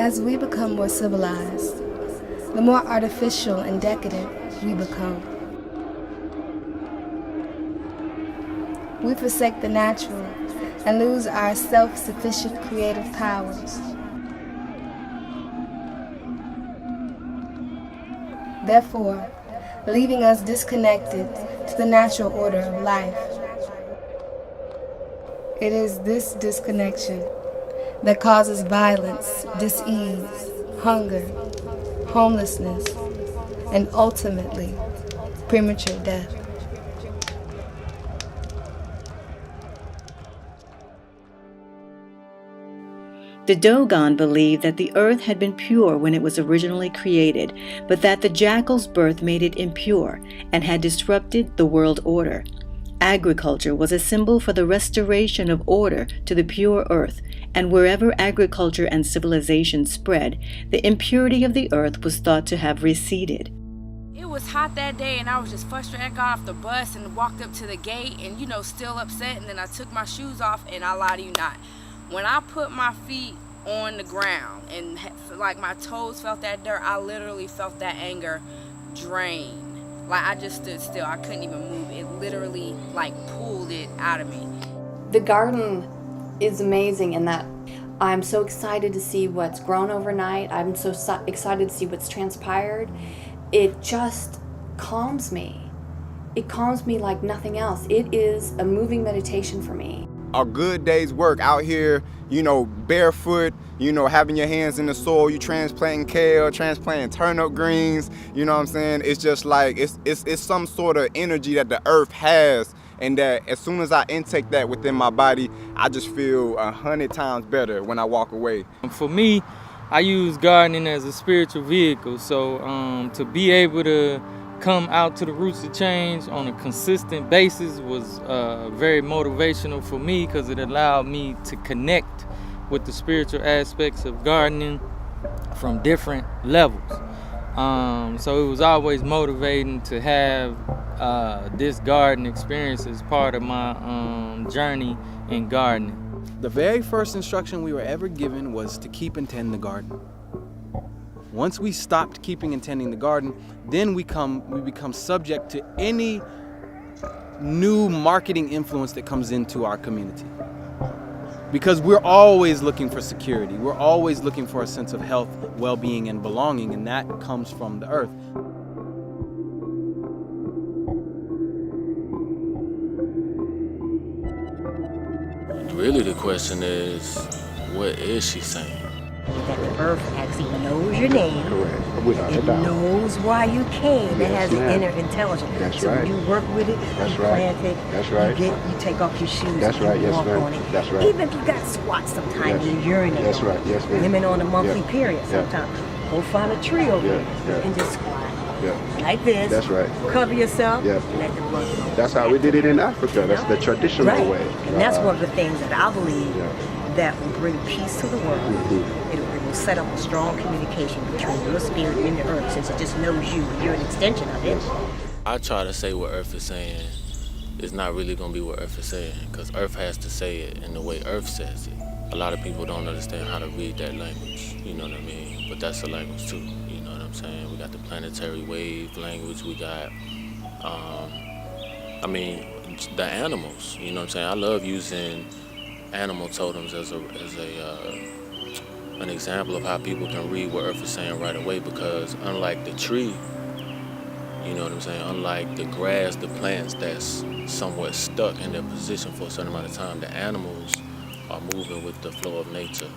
As we become more civilized, the more artificial and decadent we become. We forsake the natural and lose our self-sufficient creative powers. Therefore, leaving us disconnected to the natural order of life. It is this disconnection that causes violence, dis-ease, hunger, homelessness, and ultimately, premature death. The Dogon believed that the earth had been pure when it was originally created, but that the jackal's birth made it impure and had disrupted the world order. Agriculture was a symbol for the restoration of order to the pure earth, and wherever agriculture and civilization spread, the impurity of the earth was thought to have receded. It was hot that day and I was just frustrated. I got off the bus and walked up to the gate and, still upset, and then I took my shoes off, and I lie to you not. When I put my feet on the ground and like my toes felt that dirt, I literally felt that anger drain. Like I just stood still. I couldn't even move. It literally like pulled it out of me. The garden is amazing in that I'm so excited to see what's grown overnight. I'm so excited to see what's transpired. It just calms me. It calms me like nothing else. It is a moving meditation for me. A good day's work out here, barefoot, having your hands in the soil, you transplanting kale, transplanting turnip greens, you know what I'm saying? It's just like, it's some sort of energy that the earth has, and that as soon as I intake that within my body, I just feel 100 times better when I walk away. For me, I use gardening as a spiritual vehicle, so to be able to come out to the roots of change on a consistent basis was very motivational for me, because it allowed me to connect with the spiritual aspects of gardening from different levels. So it was always motivating to have this garden experience as part of my journey in gardening. The very first instruction we were ever given was to keep and tend the garden. Once we stopped keeping and tending the garden, then we become subject to any new marketing influence that comes into our community. Because we're always looking for security. We're always looking for a sense of health, well-being, and belonging, and that comes from the earth. Really, the question is, what is she saying? That the earth actually knows your name. Correct. Without it a doubt. knows why you came. It has ma'am. an inner intelligence. That's so right. You work with it, That's you right. plant it, That's right. you take off your shoes, That's and right. you Yes, walk ma'am. on it. That's right. Even if you got spots sometimes, Yes. you urinate. That's on right. it. Yes, ma'am. Women on a monthly Yeah. period Yeah. sometimes. Go find a tree over there and just squat. Yeah. Like this. That's right. Cover yourself. Yeah. Let the blood flow. That's how we did it in Africa. That's the traditional right. way. And that's one of the things that I believe Yeah. that will bring peace to the world. Mm-hmm. It will set up a strong communication between your spirit and the earth, since it just knows you and you're an extension of it. I try to say what Earth is saying. It's not really going to be what Earth is saying, because Earth has to say it in the way Earth says it. A lot of people don't understand how to read that language, you know what I mean? But that's a language too, you know what I'm saying? We got the planetary wave language, we got, the animals, you know what I'm saying? I love using animal totems as an example of how people can read what Earth is saying right away, because unlike the tree, you know what I'm saying, unlike the grass, the plants that's somewhat stuck in their position for a certain amount of time, the animals are moving with the flow of nature,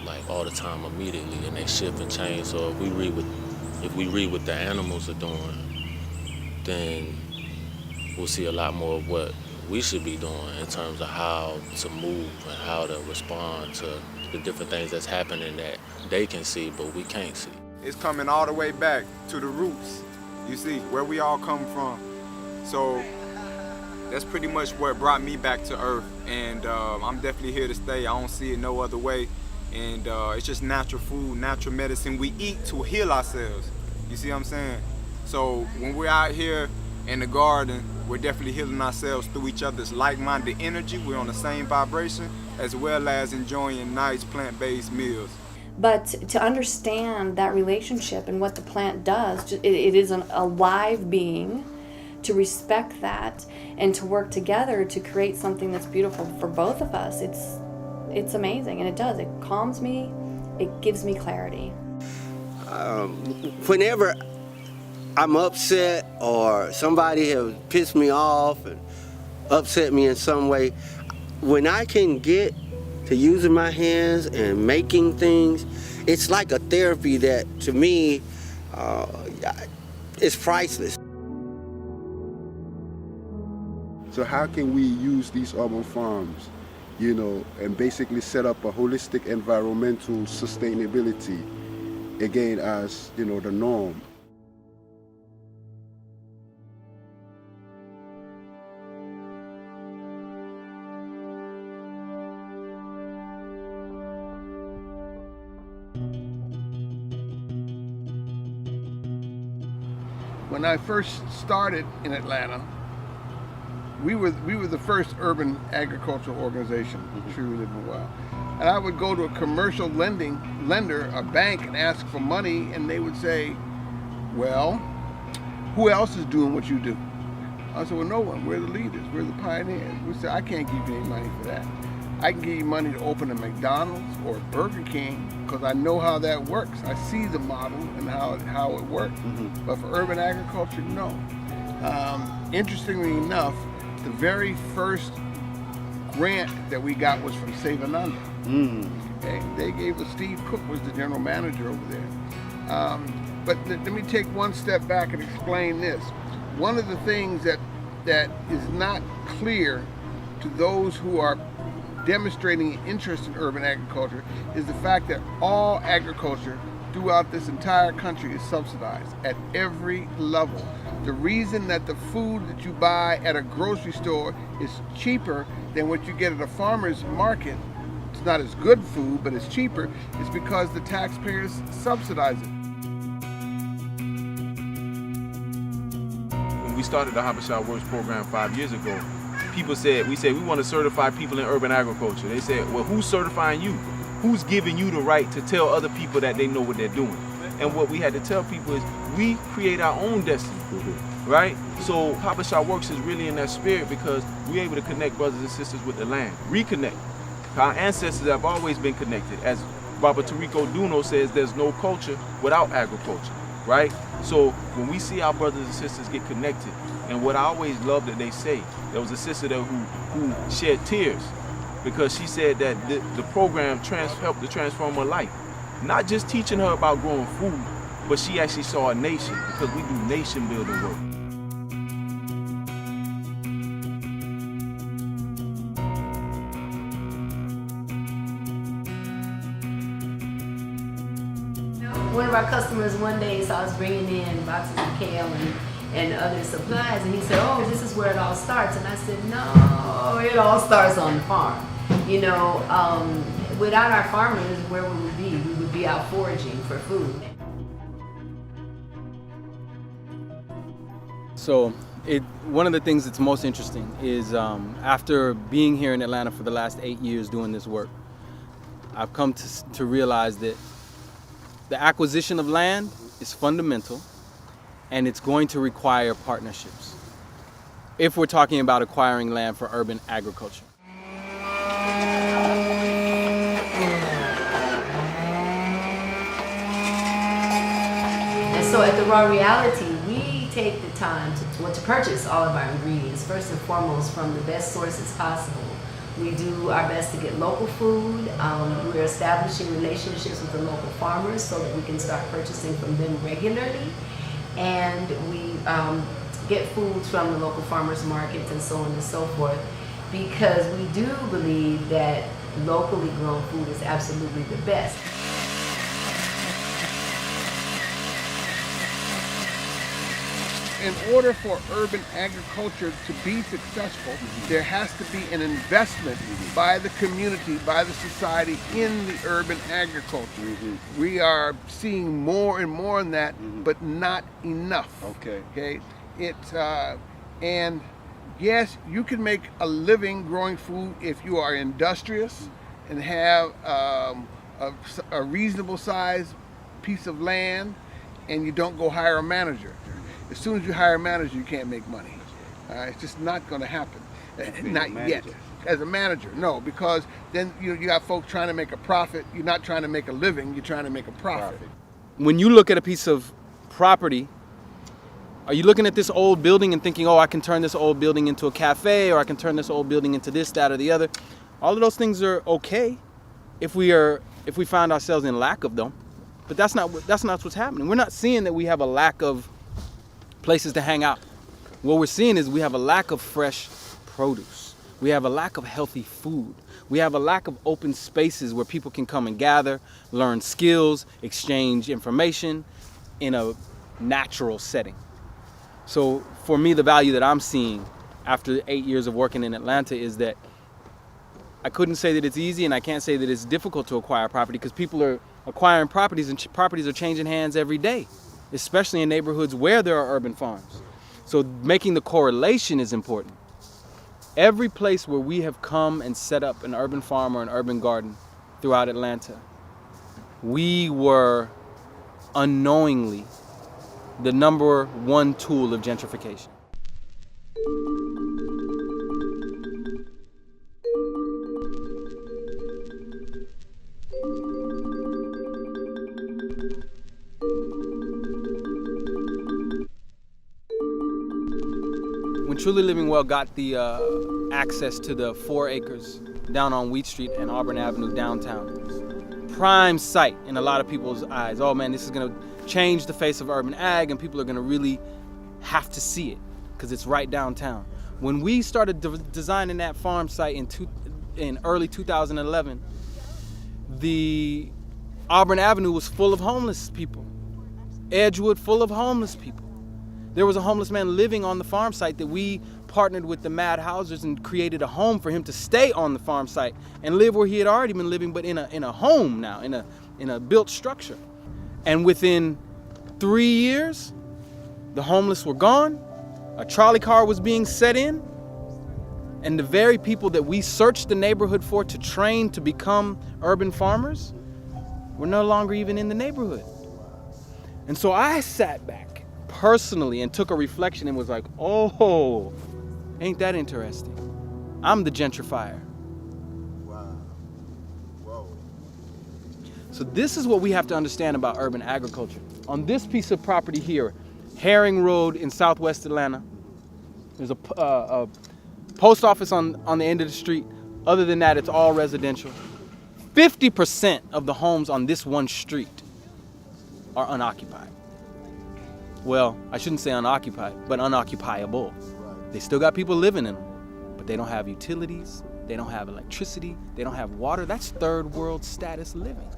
like all the time immediately, and they shift and change. So if we read what the animals are doing, then we'll see a lot more of what we should be doing in terms of how to move and how to respond to the different things that's happening that they can see but we can't see. It's coming all the way back to the roots, you see, where we all come from. So that's pretty much what brought me back to Earth, and I'm definitely here to stay. I don't see it no other way, and it's just natural food, natural medicine we eat to heal ourselves. You see what I'm saying? So when we're out here in the garden, we're definitely healing ourselves through each other's like-minded energy. We're on the same vibration, as well as enjoying nice plant-based meals. But to understand that relationship and what the plant does, it is a live being, to respect that and to work together to create something that's beautiful for both of us. It's amazing, and it does. It calms me. It gives me clarity. Whenever I'm upset or somebody has pissed me off and upset me in some way, when I can get to using my hands and making things, it's like a therapy that, to me, is priceless. So how can we use these urban farms, you know, and basically set up a holistic environmental sustainability, again, as, you know, the norm? When I first started in Atlanta, we were the first urban agricultural organization. I'm sure we lived in a while. And I would go to a commercial lender, a bank, and ask for money, and they would say, well, who else is doing what you do? I said, well, no one. We're the leaders. We're the pioneers. We said, I can't give you any money for that. I can give you money to open a McDonald's or a Burger King because I know how that works. I see the model and how it works. But for urban agriculture, no. Interestingly enough, the very first grant that we got was from Savananda. Okay? They gave us, Steve Cook was the general manager over there. But let me take one step back and explain this. One of the things that is not clear to those who are demonstrating an interest in urban agriculture is the fact that all agriculture throughout this entire country is subsidized at every level. The reason that the food that you buy at a grocery store is cheaper than what you get at a farmer's market, it's not as good food, but it's cheaper, is because the taxpayers subsidize it. When we started the Habesha Works program 5 years ago, we said we want to certify people in urban agriculture. They said, well, who's certifying you? Who's giving you the right to tell other people that they know what they're doing? And what we had to tell people is we create our own destiny, right? So Habesha Works is really in that spirit because we're able to connect brothers and sisters with the land, reconnect. Our ancestors have always been connected. As Baba Tarico Duno says, there's no culture without agriculture, right? So when we see our brothers and sisters get connected, and what I always love that they say, there was a sister there who shed tears because she said that the program helped to transform her life. Not just teaching her about growing food, but she actually saw a nation because we do nation building work. One of our customers one day saw us bringing in boxes of kale and other supplies, and he said, oh, this is where it all starts. And I said, no, it all starts on the farm. You know, without our farmers, where would we be? We would be out foraging for food. So one of the things that's most interesting is after being here in Atlanta for the last 8 years doing this work, I've come to realize that the acquisition of land is fundamental, and it's going to require partnerships if we're talking about acquiring land for urban agriculture. And so at the Raw Reality, we take the time to purchase all of our ingredients, first and foremost from the best sources possible. We do our best to get local food. We're establishing relationships with the local farmers so that we can start purchasing from them regularly. And we get foods from the local farmers markets and so on and so forth, because we do believe that locally grown food is absolutely the best. In order for urban agriculture to be successful, there has to be an investment by the community, by the society in the urban agriculture. We are seeing more and more in that, but not enough. Okay. And yes, you can make a living growing food if you are industrious and have a reasonable size piece of land and you don't go hire a manager. As soon as you hire a manager, you can't make money. It's just not going to happen. Not yet. As a manager, no, because then you got folks trying to make a profit. You're not trying to make a living, you're trying to make a profit. When you look at a piece of property, are you looking at this old building and thinking, oh, I can turn this old building into a cafe, or I can turn this old building into this, that, or the other? All of those things are okay if we find ourselves in lack of them. But that's not what's happening. We're not seeing that we have a lack of places to hang out. What we're seeing is we have a lack of fresh produce. We have a lack of healthy food. We have a lack of open spaces where people can come and gather, learn skills, exchange information in a natural setting. So for me, the value that I'm seeing after 8 years of working in Atlanta is that I couldn't say that it's easy, and I can't say that it's difficult to acquire property, because people are acquiring properties, and properties are changing hands every day, especially in neighborhoods where there are urban farms. So making the correlation is important. Every place where we have come and set up an urban farm or an urban garden throughout Atlanta, we were unknowingly the number one tool of gentrification. When Truly Living Well got the access to the 4 acres down on Wheat Street and Auburn Avenue downtown, prime site in a lot of people's eyes. Oh man, this is gonna change the face of urban ag, and people are gonna really have to see it because it's right downtown. When we started designing that farm site in early 2011, the Auburn Avenue was full of homeless people. Edgewood full of homeless people. There was a homeless man living on the farm site that we partnered with the Mad Housers and created a home for him to stay on the farm site and live where he had already been living, but in a home now, in a built structure. And within 3 years, the homeless were gone, a trolley car was being set in, and the very people that we searched the neighborhood for to train to become urban farmers were no longer even in the neighborhood. And so I sat back personally and took a reflection and was like, oh, ain't that interesting? I'm the gentrifier. Wow. Whoa. So this is what we have to understand about urban agriculture. On this piece of property here, Herring Road in Southwest Atlanta, there's a post office on the end of the street. Other than that, it's all residential. 50% of the homes on this one street are unoccupied. Well, I shouldn't say unoccupied, but unoccupiable. They still got people living in them, but they don't have utilities, they don't have electricity, they don't have water. That's third world status living.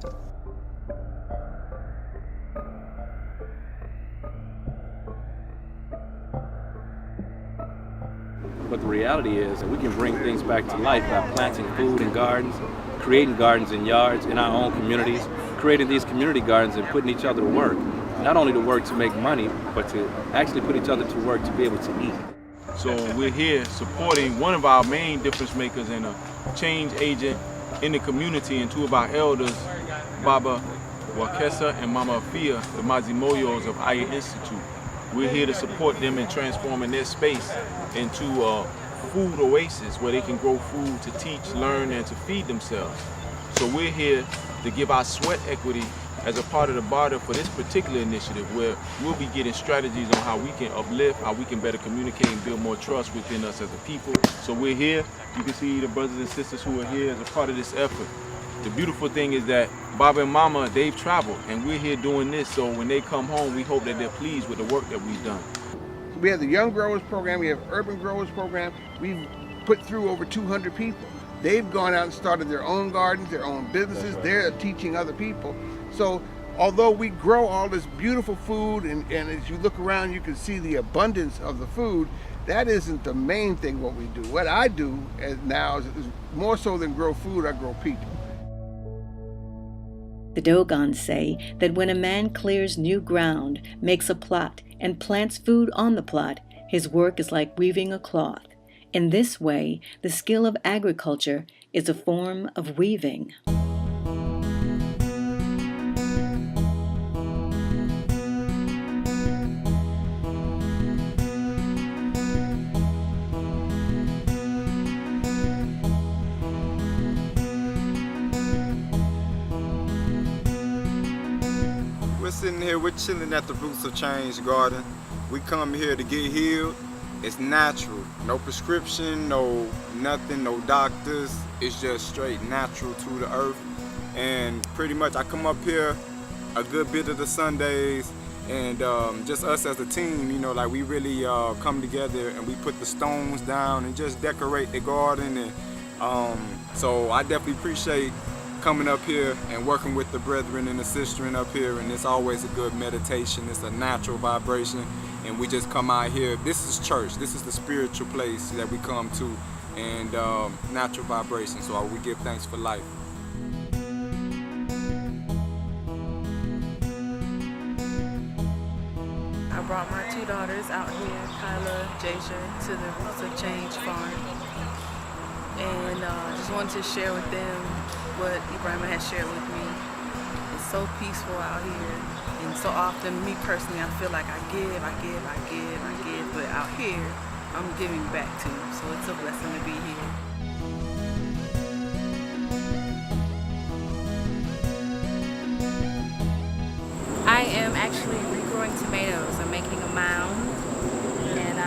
But the reality is that we can bring things back to life by planting food in gardens, creating gardens in yards in our own communities, creating these community gardens and putting each other to work. Not only to work to make money, but to actually put each other to work to be able to eat. So we're here supporting one of our main difference makers and a change agent in the community, and 2 of our elders, Baba Wakesa and Mama Afia, the Mazimoyos of Aya Institute. We're here to support them in transforming their space into a food oasis where they can grow food to teach, learn, and to feed themselves. So we're here to give our sweat equity as a part of the barter for this particular initiative, where we'll be getting strategies on how we can uplift, how we can better communicate and build more trust within us as a people. So we're here. You can see the brothers and sisters who are here as a part of this effort. The beautiful thing is that Baba and Mama, they've traveled, and we're here doing this, so when they come home, we hope that they're pleased with the work that we've done. We have the Young Growers Program, we have Urban Growers Program. We've put through over 200 people. They've gone out and started their own gardens, their own businesses. Right. They're teaching other people. So although we grow all this beautiful food, and as you look around, you can see the abundance of the food, that isn't the main thing what we do. What I do now is more so than grow food, I grow people. The Dogons say that when a man clears new ground, makes a plot, and plants food on the plot, his work is like weaving a cloth. In this way, the skill of agriculture is a form of weaving. sitting here, we're chilling at the Roots of Change Garden. We come here to get healed. It's natural, no prescription, no nothing, no doctors. It's just straight natural to the earth. And pretty much I come up here a good bit of the Sundays, and just us as a team, you know, like we really come together and we put the stones down and just decorate the garden. And so I definitely appreciate coming up here and working with the brethren and the sistering up here, and it's always a good meditation. It's a natural vibration, and we just come out here. This is church. This is the spiritual place that we come to, and natural vibration. So we give thanks for life. I brought my two daughters out here, Kyla, Jasia, to the Roots of Change farm, and just wanted to share with them what Ibrahima has shared with me. It's so peaceful out here, and so often, me personally, I feel like I give, but out here, I'm giving back too, so it's a blessing to be here. I am actually regrowing tomatoes. I'm making a mound, and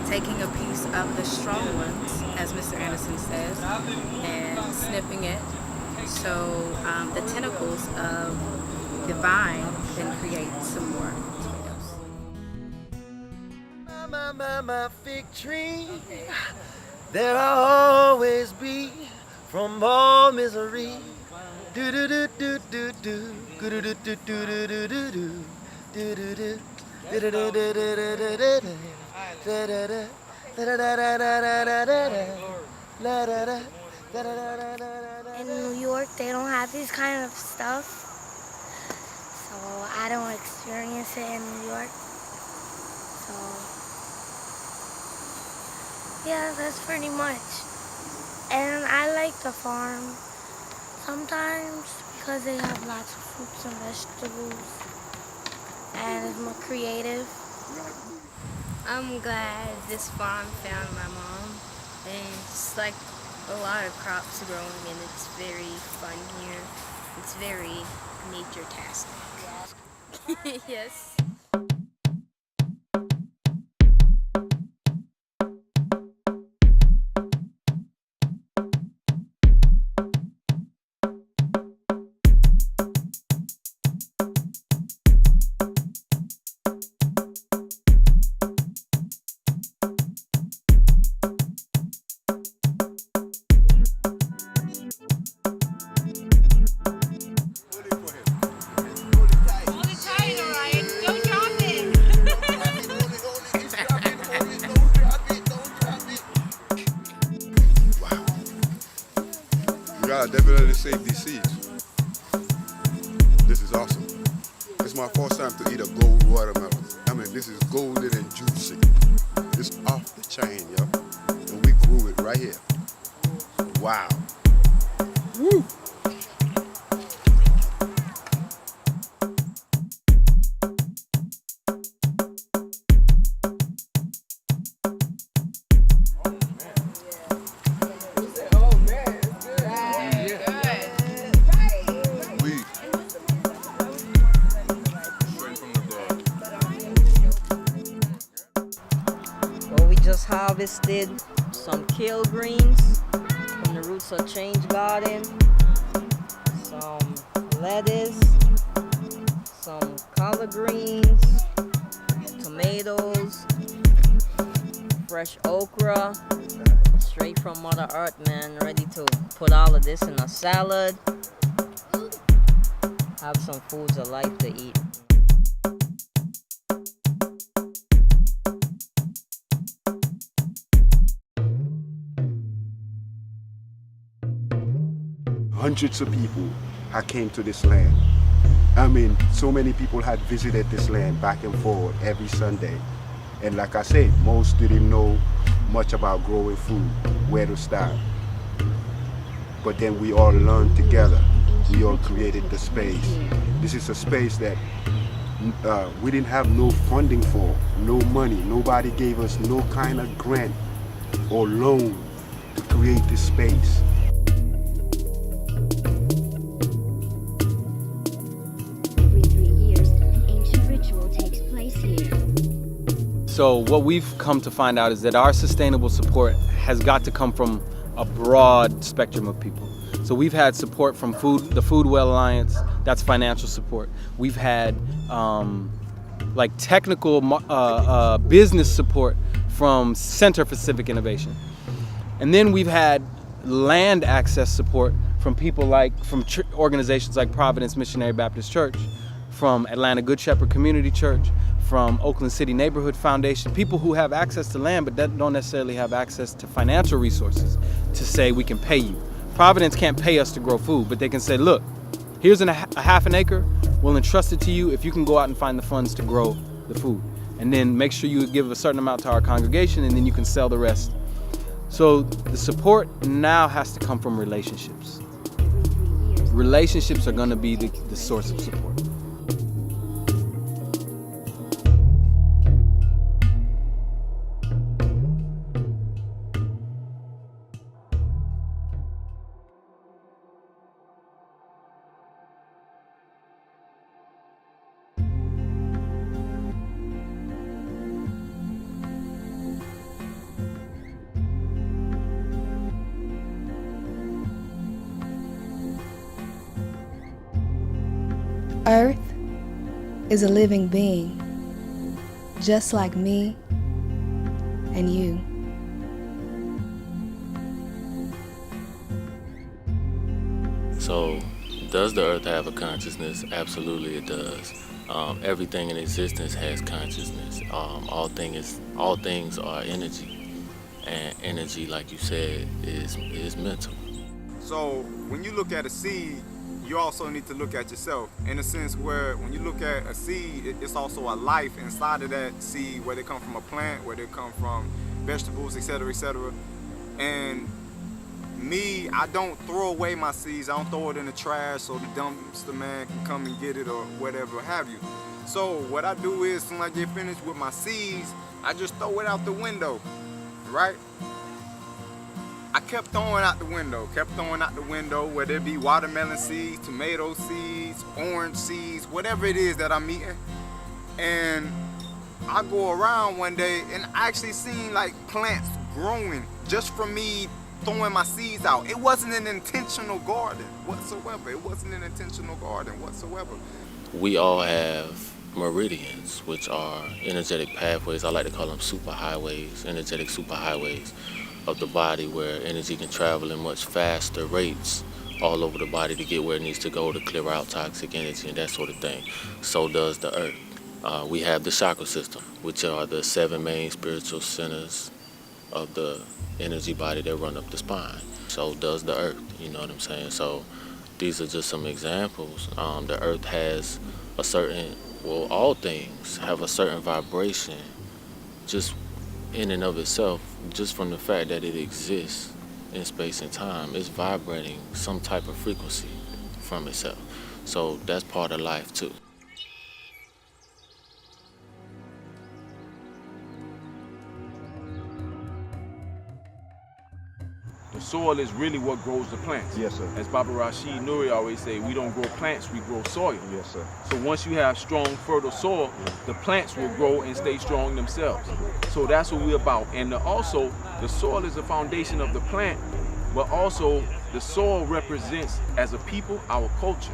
taking a piece of the strong ones, as Mr. Anderson says, and snipping it so the tentacles of the vine can create some more tomatoes. My fig tree, there I'll always be from all misery. Do do do do do do, do do do do do do do do do do. In New York, they don't have this kind of stuff, so I don't experience it in New York. So, yeah, that's pretty much. And I like the farm sometimes because they have lots of fruits and vegetables, and it's more creative. I'm glad this farm found my mom, and it's like a lot of crops growing, and it's very fun here. It's very nature-tastic. Yes. Definitely save these seeds. This is awesome. It's my first time to eat a gold watermelon. I mean, this is golden and juicy. It's off the chain, yo. And we grew it right here. Wow. Woo! Harvested some kale greens from the Roots of Change garden, some lettuce, some collard greens, tomatoes, fresh okra, straight from Mother Earth, man, ready to put all of this in a salad. Have some foods of life to eat. Hundreds of people had came to this land. I mean, so many people had visited this land back and forth every Sunday. And like I said, most didn't know much about growing food, where to start. But then we all learned together. We all created the space. This is a space that we didn't have no funding for, no money. Nobody gave us no kind of grant or loan to create this space. So what we've come to find out is that our sustainable support has got to come from a broad spectrum of people. So we've had support from the Food Well Alliance, that's financial support. We've had like technical business support from Center for Civic Innovation. And then we've had land access support from people from organizations like Providence Missionary Baptist Church, from Atlanta Good Shepherd Community Church, from Oakland City Neighborhood Foundation, people who have access to land but that don't necessarily have access to financial resources to say we can pay you. Providence can't pay us to grow food, but they can say, look, here's a half an acre, we'll entrust it to you if you can go out and find the funds to grow the food. And then make sure you give a certain amount to our congregation and then you can sell the rest. So the support now has to come from relationships. Relationships are gonna be the source of support. Earth is a living being, just like me and you. So, does the earth have a consciousness? Absolutely it does. Everything in existence has consciousness. All things are energy. And energy, like you said, is mental. So when you look at a seed, you also need to look at yourself in a sense where when you look at a seed, it's also a life inside of that seed, whether it come from a plant, whether it come from vegetables, etc., etc. And me, I don't throw away my seeds. I don't throw it in the trash so the dumpster man can come and get it or whatever have you. So what I do is, when I get finished with my seeds, I just throw it out the window, right? I kept throwing out the window, whether it be watermelon seeds, tomato seeds, orange seeds, whatever it is that I'm eating. And I go around one day and I actually seen like plants growing just from me throwing my seeds out. It wasn't an intentional garden whatsoever. We all have meridians, which are energetic pathways. I like to call them superhighways, energetic superhighways of the body, where energy can travel in much faster rates all over the body to get where it needs to go to clear out toxic energy and that sort of thing. So does the earth. We have the chakra system, which are the 7 main spiritual centers of the energy body that run up the spine. So does the earth, you know what I'm saying? So these are just some examples. The earth has a certain, well, all things have a certain vibration just in and of itself, just from the fact that it exists in space and time. It's vibrating some type of frequency from itself. So that's part of life too. The soil is really what grows the plants. Yes, sir. As Baba Rashid Nuri always say, we don't grow plants, we grow soil. Yes, sir. So once you have strong, fertile soil, the plants will grow and stay strong themselves. So that's what we're about. And also, the soil is the foundation of the plant, but also the soil represents, as a people, our culture.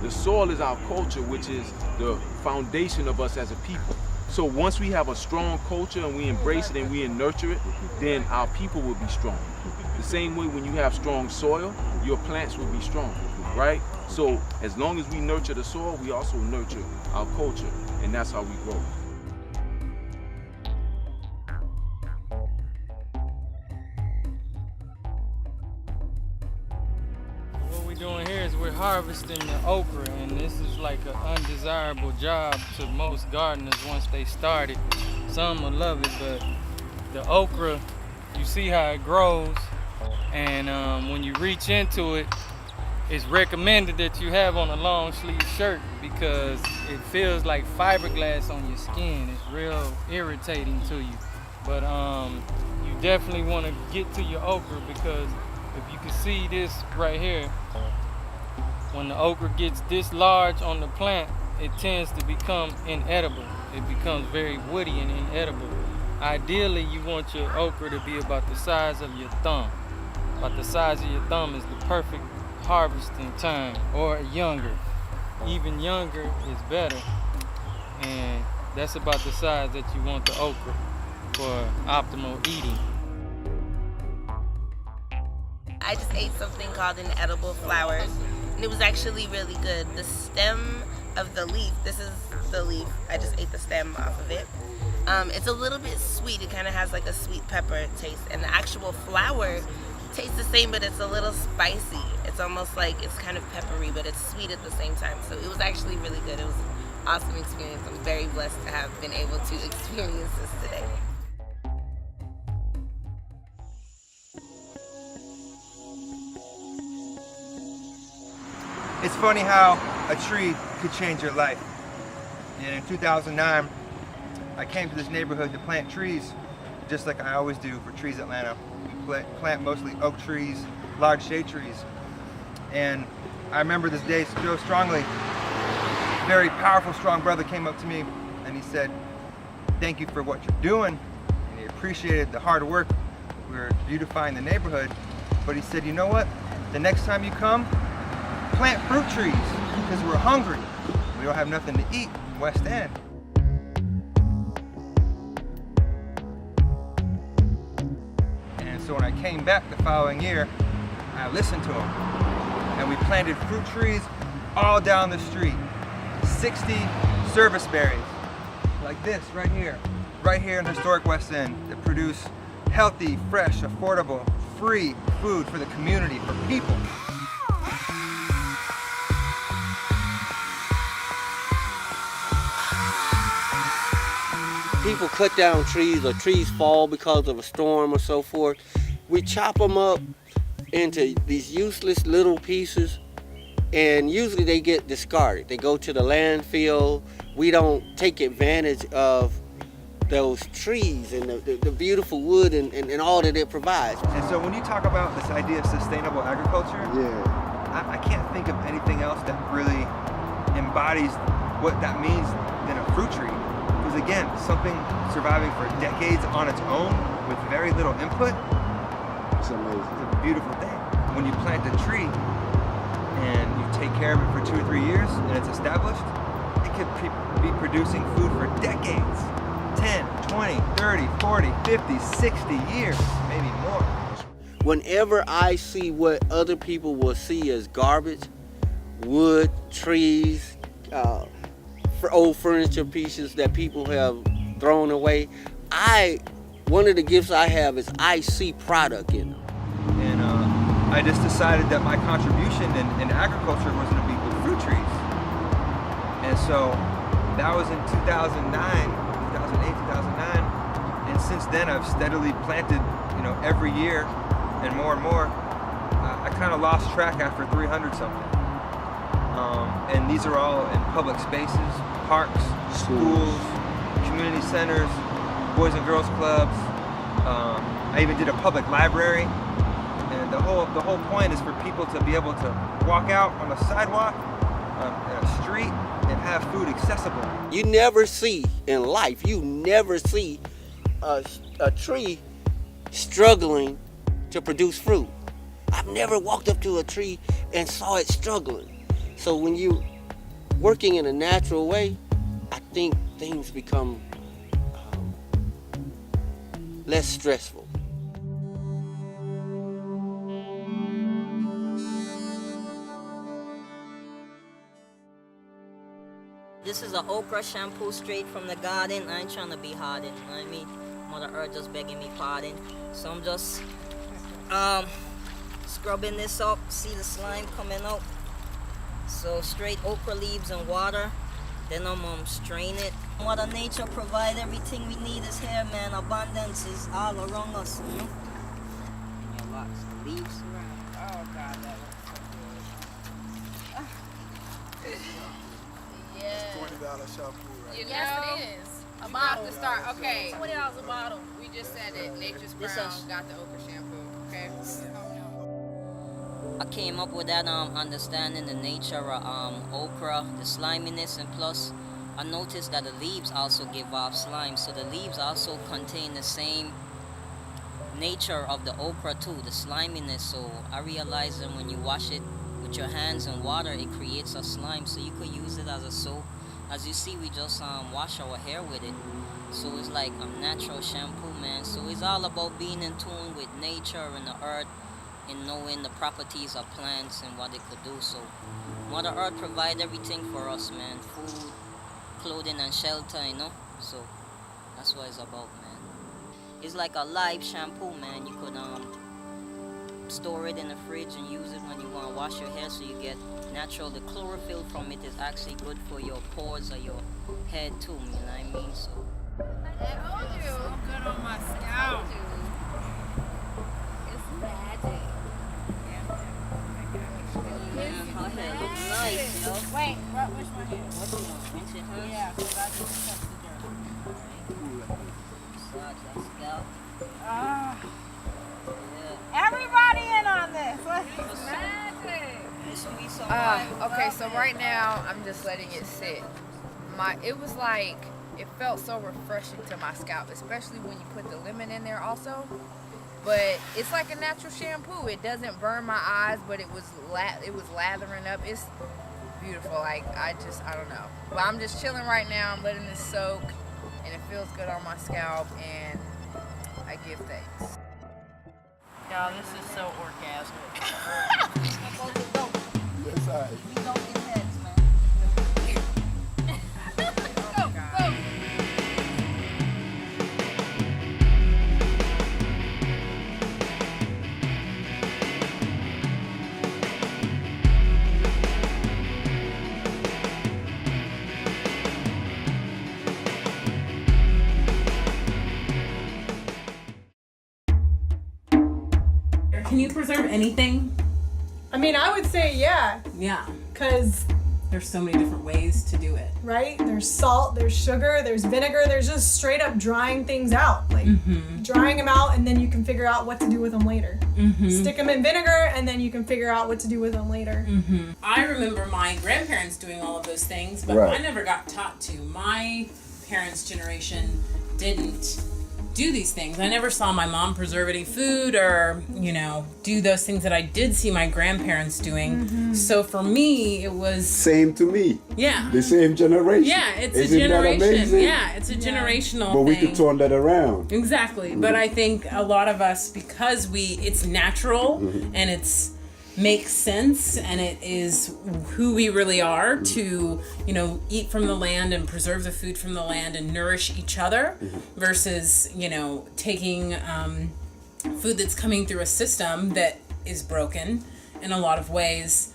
The soil is our culture, which is the foundation of us as a people. So once we have a strong culture and we embrace it and we nurture it, then our people will be strong. The same way when you have strong soil, your plants will be strong, right? So as long as we nurture the soil, we also nurture our culture, and that's how we grow. What we're doing here is we're harvesting the okra, and this is like an undesirable job to most gardeners once they start it. Some will love it, but the okra, you see how it grows, and when you reach into it, it's recommended that you have on a long sleeve shirt because it feels like fiberglass on your skin. It's real irritating to you. But you definitely want to get to your okra, because if you can see this right here, when the okra gets this large on the plant, it tends to become inedible. it becomes very woody and inedible. Ideally, you want your okra to be about the size of your thumb. About the size of your thumb is the perfect harvesting time, or younger. Even younger is better. And that's about the size that you want the okra for optimal eating. I just ate something called an edible flower, and it was actually really good. The stem of the leaf, this is the leaf, I just ate the stem off of it. It's a little bit sweet. It kind of has like a sweet pepper taste, and the actual flower tastes the same, but it's a little spicy. It's almost like it's kind of peppery, but it's sweet at the same time. So it was actually really good. It was an awesome experience. I'm very blessed to have been able to experience this today. It's funny how a tree could change your life. And in 2009, I came to this neighborhood to plant trees, just like I always do for Trees Atlanta. We plant mostly oak trees, large shade trees. And I remember this day so strongly. A very powerful, strong brother came up to me and he said, "Thank you for what you're doing." And he appreciated the hard work. We were beautifying the neighborhood. But he said, "You know what? The next time you come, plant fruit trees, because we're hungry. We don't have nothing to eat in West End." And so when I came back the following year, I listened to him. And we planted fruit trees all down the street. 60 service berries, like this right here in historic West End, that produce healthy, fresh, affordable, free food for the community, for people. People cut down trees, or trees fall because of a storm or so forth. We chop them up into these useless little pieces, and usually they get discarded. They go to the landfill. We don't take advantage of those trees and the beautiful wood and all that it provides. And so when you talk about this idea of sustainable agriculture, I can't think of anything else that really embodies what that means than a fruit tree. Because again, something surviving for decades on its own with very little input, it's amazing. It's a beautiful thing. When you plant a tree and you take care of it for 2 or 3 years and it's established, it could be producing food for decades. 10, 20, 30, 40, 50, 60 years, maybe more. Whenever I see what other people will see as garbage, wood, trees, for old furniture pieces that people have thrown away, one of the gifts I have is I see product in them. And I just decided that my contribution in agriculture was going to be with fruit trees. And so that was in 2008, 2009. And since then I've steadily planted, every year and more and more. I kind of lost track after 300 something. And these are all in public spaces, parks, schools, community centers, boys and girls clubs. I even did a public library. And the whole point is for people to be able to walk out on a sidewalk, in a street, and have food accessible. You never see in life, a tree struggling to produce fruit. I've never walked up to a tree and saw it struggling. So when you're working in a natural way, I think things become less stressful. This is an okra shampoo straight from the garden. I ain't trying to be hard, you know what I mean? Mother Earth just begging me pardon. So I'm just scrubbing this up. See the slime coming out? So straight okra leaves and water. Then I'm strain it. Mother Nature provide everything we need is here, man. Abundance is all around us, you know? And your lots of leaves around. Oh God, that looks so good. Yeah. $20 shampoo, right? Yes, it is. A bottle to start. Okay, $20 a bottle. We just said it. Nature's Crown got the okra shampoo. Okay. I came up with that understanding the nature of okra, the sliminess, and plus I noticed that the leaves also give off slime, so the leaves also contain the same nature of the okra too, the sliminess. So I realized that when you wash it with your hands in water, it creates a slime, so you could use it as a soap. As you see, we just wash our hair with it, so it's like a natural shampoo, man. So it's all about being in tune with nature and the earth and knowing the properties of plants and what they could do. So Mother Earth provide everything for us, man. Food, clothing and shelter, you know. So that's what it's about, man. It's like a live shampoo, man. You could store it in the fridge and use it when you want to wash your hair, so you get natural. The chlorophyll from it is actually good for your pores or your head too, you know what I mean? So I told you. So good on my scalp. It's magic. her hair looks nice, you know. Wait, which one here? What's it on? Rinse it, huh? Yeah, because I just touched the dirt. Massage that scalp. Everybody in on this. It's magic. Okay, so right now I'm just letting it sit. It was like, it felt so refreshing to my scalp, especially when you put the lemon in there also. But it's like a natural shampoo. It doesn't burn my eyes, but it was lathering up. It's beautiful. Like I don't know. But I'm just chilling right now. I'm letting this soak, and it feels good on my scalp, and I give thanks. Y'all, this is so orgasmic. Yes, I. We don't get heads, man. Can you preserve anything? I mean, I would say yeah. Yeah. Because there's so many different ways to do it. Right? There's salt, there's sugar, there's vinegar, there's just straight up drying things out. Like drying them out, and then you can figure out what to do with them later. Stick them in vinegar, and then you can figure out what to do with them later. I remember my grandparents doing all of those things, but Right. I never got taught to. My parents' generation didn't do these things. I never saw my mom preserve any food or, do those things that I did see my grandparents doing. So for me, it was... Same to me. Yeah. The same generation. Yeah, it's Isn't a that generation. amazing? Yeah, it's a generational But we thing. could turn that around. Exactly. But I think a lot of us, because it's natural and it's makes sense and it is who we really are to, eat from the land and preserve the food from the land and nourish each other versus, taking food that's coming through a system that is broken in a lot of ways.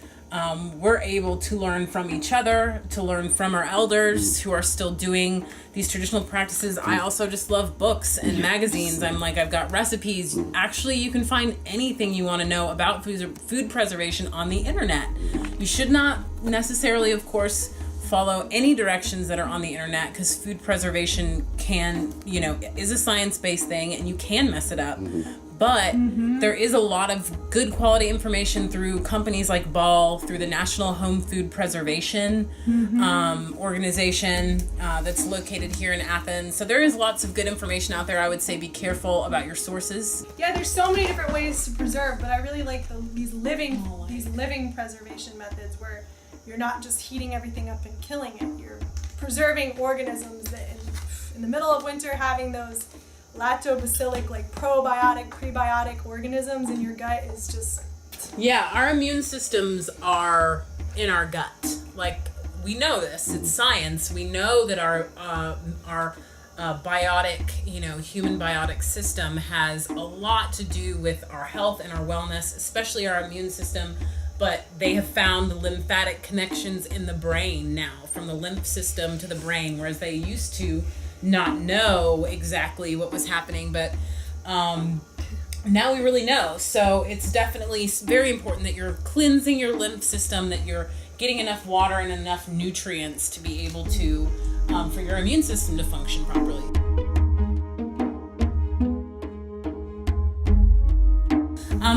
We're able to learn from each other, to learn from our elders who are still doing these traditional practices. I also just love books and magazines. I've got recipes. Actually, you can find anything you want to know about food preservation on the internet. You should not necessarily, of course, follow any directions that are on the internet because food preservation is a science-based thing and you can mess it up. But there is a lot of good quality information through companies like Ball, through the National Home Food Preservation organization that's located here in Athens. So there is lots of good information out there. I would say be careful about your sources. Yeah, there's so many different ways to preserve, but I really like these living preservation methods where you're not just heating everything up and killing it. You're preserving organisms that in the middle of winter having those lactobacillic, probiotic, prebiotic organisms in your gut is just... Yeah, our immune systems are in our gut. We know this. It's science. We know that our biotic, human biotic system has a lot to do with our health and our wellness, especially our immune system. But they have found the lymphatic connections in the brain now, from the lymph system to the brain, whereas they used to not know exactly what was happening, but now we really know. So it's definitely very important that you're cleansing your lymph system, that you're getting enough water and enough nutrients to be able to, for your immune system to function properly.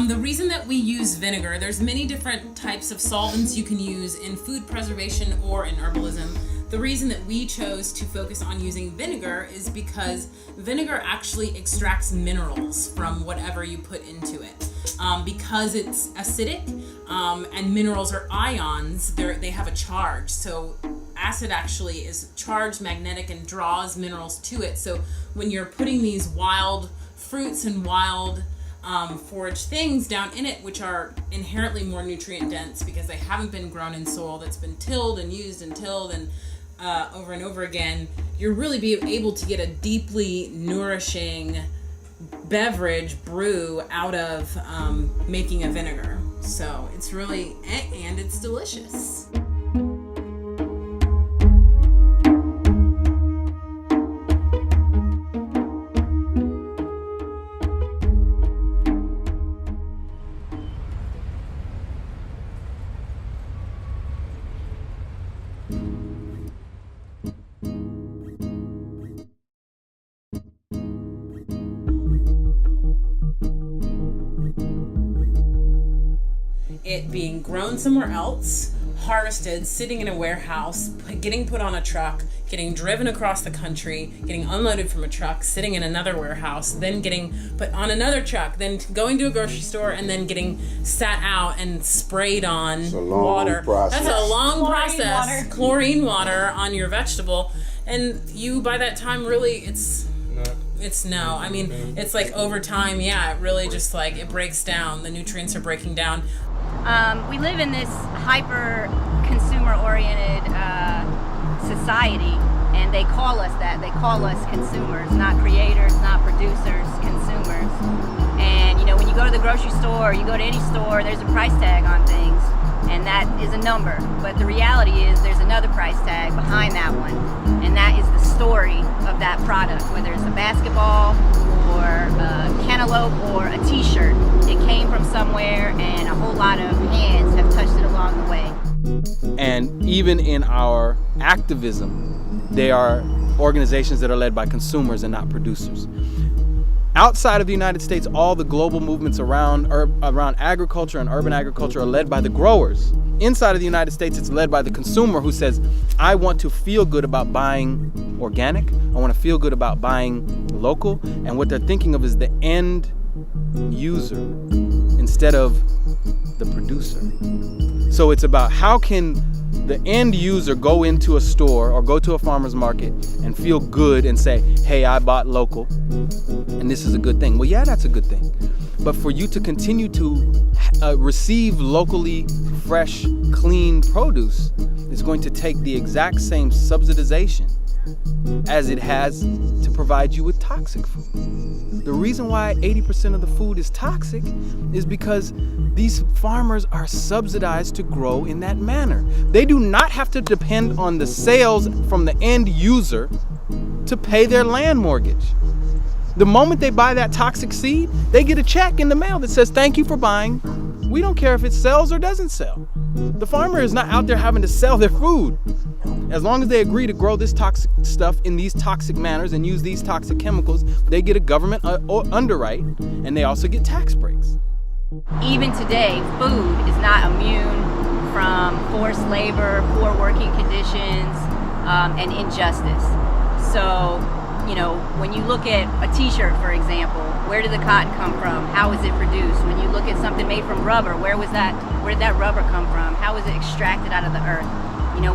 The reason that we use vinegar, there's many different types of solvents you can use in food preservation or in herbalism. the reason that we chose to focus on using vinegar is because vinegar actually extracts minerals from whatever you put into it. Because it's acidic, and minerals are ions, they have a charge. So acid actually is charged, magnetic, and draws minerals to it. So when you're putting these wild fruits and wild forage things down in it, which are inherently more nutrient dense because they haven't been grown in soil that's been tilled and used and tilled and over and over again, you're really be able to get a deeply nourishing beverage brew out of making a vinegar. So it's really, and it's delicious. It being grown somewhere else, harvested, sitting in a warehouse, getting put on a truck, getting driven across the country, getting unloaded from a truck, sitting in another warehouse, then getting put on another truck, then going to a grocery store, and then getting sat out and sprayed on water. Process. That's a long process. Chlorine water on your vegetable. And you, by that time, really, it's I mean, it's like over time, yeah, it really just like, it breaks down. The nutrients are breaking down. We live in this hyper consumer-oriented society, and they call us that. They call us consumers, not creators, not producers, consumers. And you know, when you go to the grocery store or you go to any store, there's a price tag on things, and that is a number. But the reality is there's another price tag behind that one, and that is the story of that product, whether it's a basketball or a cantaloupe or a t-shirt. It came from somewhere, and a whole lot of hands have touched it along the way. And even in our activism, they are organizations that are led by consumers and not producers. Outside of the United States, all the global movements around agriculture and urban agriculture are led by the growers. Inside of the United States, it's led by the consumer who says, I want to feel good about buying organic. I want to feel good about buying local. And what they're thinking of is the end user instead of the producer. So it's about how can the end user go into a store or go to a farmer's market and feel good and say, hey, I bought local and this is a good thing. Well, yeah, that's a good thing. But for you to continue to receive locally fresh, clean produce is going to take the exact same subsidization as it has to provide you with toxic food. The reason why 80% of the food is toxic is because these farmers are subsidized to grow in that manner. They do not have to depend on the sales from the end user to pay their land mortgage. The moment they buy that toxic seed, they get a check in the mail that says, thank you for buying. We don't care if it sells or doesn't sell. The farmer is not out there having to sell their food. As long as they agree to grow this toxic stuff in these toxic manners and use these toxic chemicals, they get a government underwrite, and they also get tax breaks. Even today, food is not immune from forced labor, poor working conditions, and injustice. So, you know, when you look at a t-shirt, for example, where did the cotton come from? How was it produced? When you look at something made from rubber, where did that rubber come from? How was it extracted out of the earth? You know,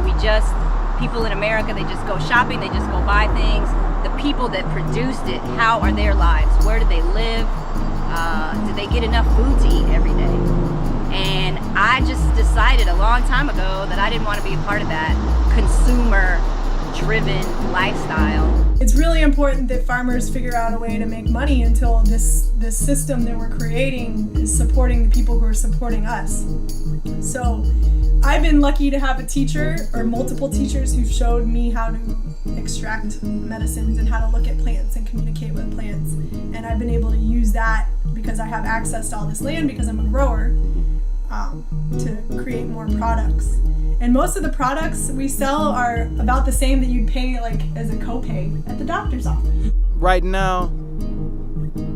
people in America, they just go shopping, they just go buy things. The people that produced it, how are their lives? Where do they live? Do they get enough food to eat every day? And I just decided a long time ago that I didn't want to be a part of that consumer-driven lifestyle. It's really important that farmers figure out a way to make money until this system that we're creating is supporting the people who are supporting us. So I've been lucky to have a teacher or multiple teachers who've showed me how to extract medicines and how to look at plants and communicate with plants. And I've been able to use that because I have access to all this land because I'm a grower to create more products. And most of the products we sell are about the same that you'd pay like as a copay at the doctor's office. Right now,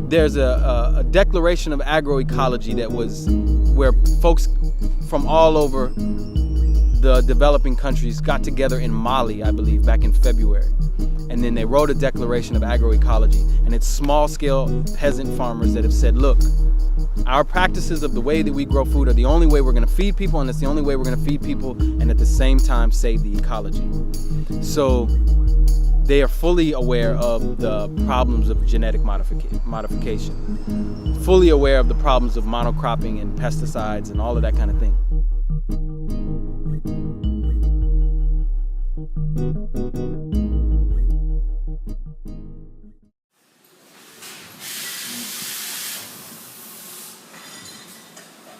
there's a declaration of agroecology that was where folks from all over the developing countries got together in Mali, I believe, back in February. And then they wrote a declaration of agroecology. And it's small-scale peasant farmers that have said, look, our practices of the way that we grow food are the only way we're going to feed people, and it's the only way we're going to feed people and at the same time save the ecology. So they are fully aware of the problems of genetic modification, fully aware of the problems of monocropping and pesticides and all of that kind of thing.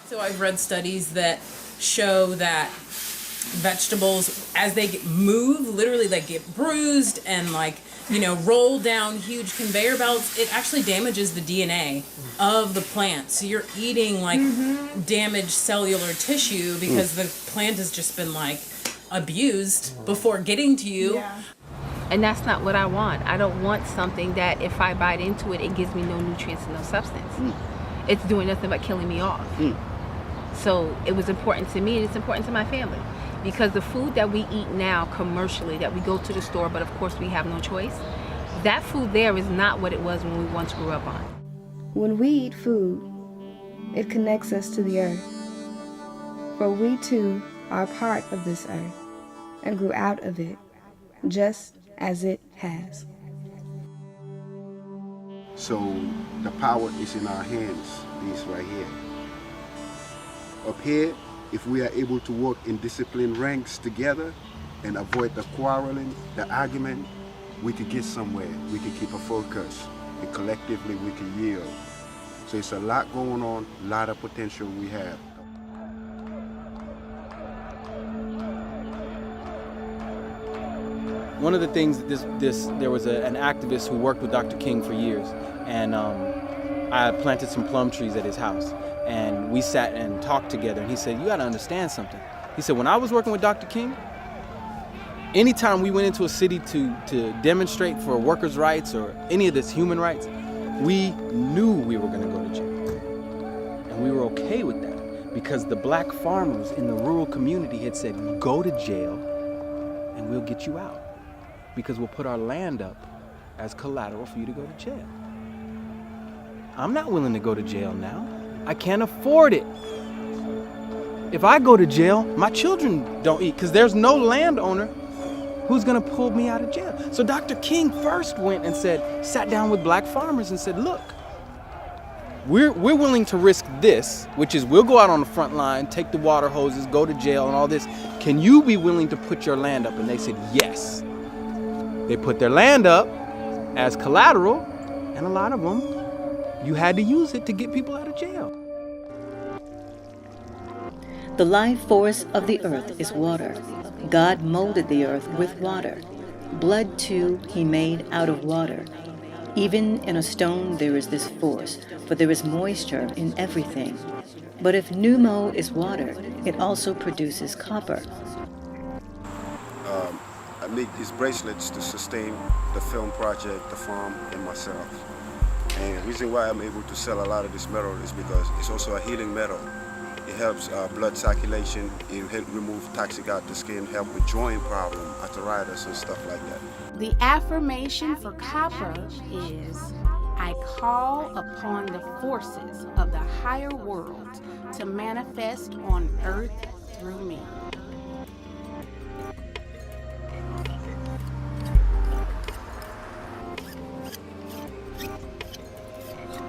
So I've read studies that show that vegetables, as they move, literally they get bruised and roll down huge conveyor belts, it actually damages the DNA of the plant. So you're eating damaged cellular tissue because the plant has just been abused before getting to you. Yeah. And that's not what I want. I don't want something that if I bite into it, it gives me no nutrients and no substance. It's doing nothing but killing me off. So it was important to me, and it's important to my family, because the food that we eat now commercially, that we go to the store, but of course we have no choice, that food there is not what it was when we once grew up on. When we eat food, it connects us to the earth. For we too are part of this earth and grew out of it, just as it has. So the power is in our hands, these right here. Up here, if we are able to work in disciplined ranks together and avoid the quarreling, the argument, we could get somewhere. We could keep a focus, and collectively we can yield. So it's a lot going on, a lot of potential we have. One of the things there was an activist who worked with Dr. King for years, and I planted some plum trees at his house, and we sat and talked together, and he said, you got to understand something. He said, when I was working with Dr. King, anytime we went into a city to demonstrate for workers' rights or any of this human rights, we knew we were going to go to jail. And we were okay with that because the black farmers in the rural community had said, go to jail and we'll get you out because we'll put our land up as collateral for you to go to jail. I'm not willing to go to jail now. I can't afford it. If I go to jail, my children don't eat because there's no landowner who's gonna pull me out of jail. So Dr. King first went and sat down with black farmers and said, look, we're willing to risk this, which is we'll go out on the front line, take the water hoses, go to jail and all this. Can you be willing to put your land up? And they said, yes. They put their land up as collateral, and a lot of them, you had to use it to get people out of jail. The life force of the earth is water. God molded the earth with water. Blood, too, he made out of water. Even in a stone there is this force, for there is moisture in everything. But if pneumo is water, it also produces copper. I make these bracelets to sustain the film project, the farm, and myself. And the reason why I'm able to sell a lot of this metal is because it's also a healing metal. It helps blood circulation, it helps remove toxic out the skin, help with joint problem, arthritis and stuff like that. The affirmation for copper is, I call upon the forces of the higher world to manifest on earth through me.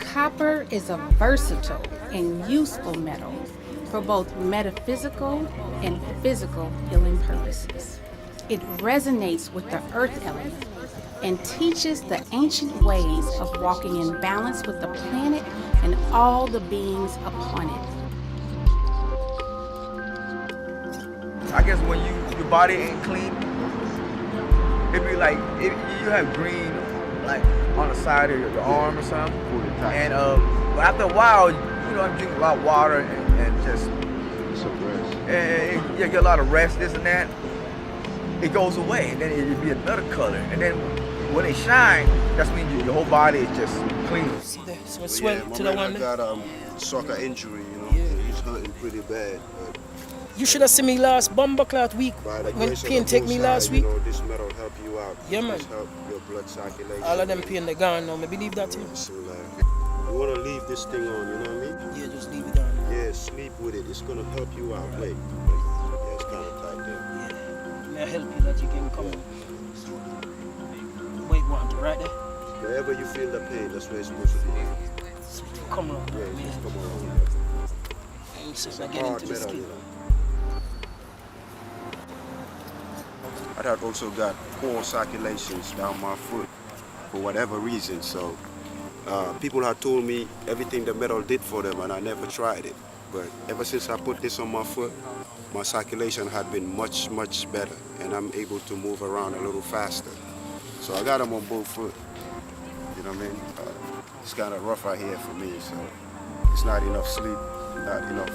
Copper is a versatile and useful metal for both metaphysical and physical healing purposes. It resonates with the earth element and teaches the ancient ways of walking in balance with the planet and all the beings upon it. I guess when your body ain't clean, it be like you have green like on the side of your arm or something. And but after a while, you drink a lot of water and just and you get a lot of rest, this and that. It goes away, and then it'll be another color. And then when it shine, that means your whole body is just clean. So sweat to the one. I got soccer injury, he's hurting pretty bad. But You should have seen me last bomber cloth week when pain take me last week. You know, this metal help you out. Yeah, man. Help your blood circulation. All of them pain they gone now. I believe that too. You want to leave this thing on, you know what I mean? Yeah, just leave it on. Yeah, sleep with it. It's going to help you out. Wait. Yeah, it's kind of tight there. Yeah. May I help you that you can come wait one, right there? Wherever you feel the pain, that's where it's supposed to be. Come on. Yeah, just come on. It's a hard metal, you know. I had also got poor circulations down my foot for whatever reason. So people had told me everything the metal did for them, and I never tried it. But ever since I put this on my foot, my circulation had been much, much better, and I'm able to move around a little faster. So I got them on both foot. You know what I mean? It's kind of rough out here for me, so it's not enough sleep, not enough,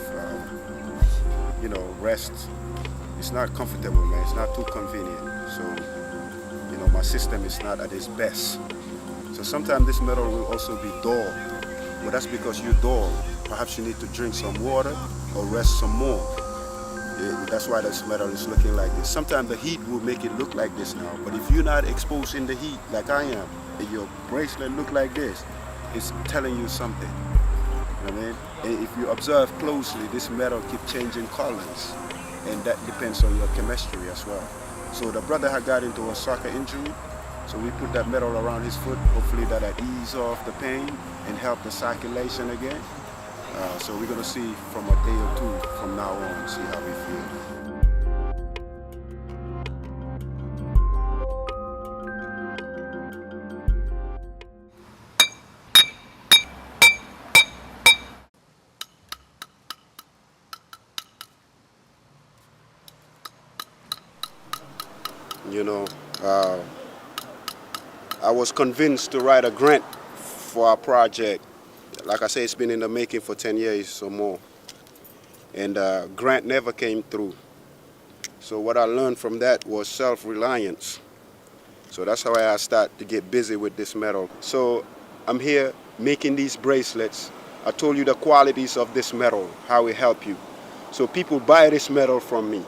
rest. It's not comfortable, man. It's not too convenient. So, my system is not at its best. So sometimes this metal will also be dull. But that's because you're dull. Perhaps you need to drink some water or rest some more. Yeah, that's why this metal is looking like this. Sometimes the heat will make it look like this now. But if you're not exposed in the heat like I am, and your bracelet look like this, it's telling you something. You know what I mean? And if you observe closely, this metal keeps changing colors. And that depends on your chemistry as well. So the brother had got into a soccer injury, so we put that metal around his foot. Hopefully that'll ease off the pain and help the circulation again. So we're gonna see from a day or two from now on, see how we feel. I was convinced to write a grant for our project. Like I say, it's been in the making for 10 years or more. And grant never came through. So what I learned from that was self-reliance. So that's how I started to get busy with this metal. So I'm here making these bracelets. I told you the qualities of this metal, how it helps you. So people buy this metal from me.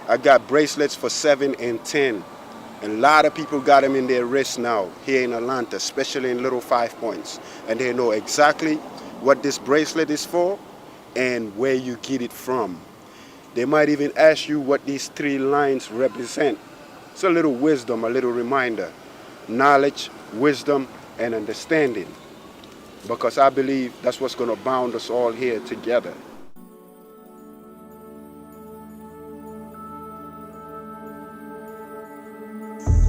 I got bracelets for $7 and $10. And a lot of people got them in their wrists now, here in Atlanta, especially in Little 5 Points. And they know exactly what this bracelet is for and where you get it from. They might even ask you what these 3 lines represent. It's a little wisdom, a little reminder. Knowledge, wisdom, and understanding. Because I believe that's what's going to bound us all here together.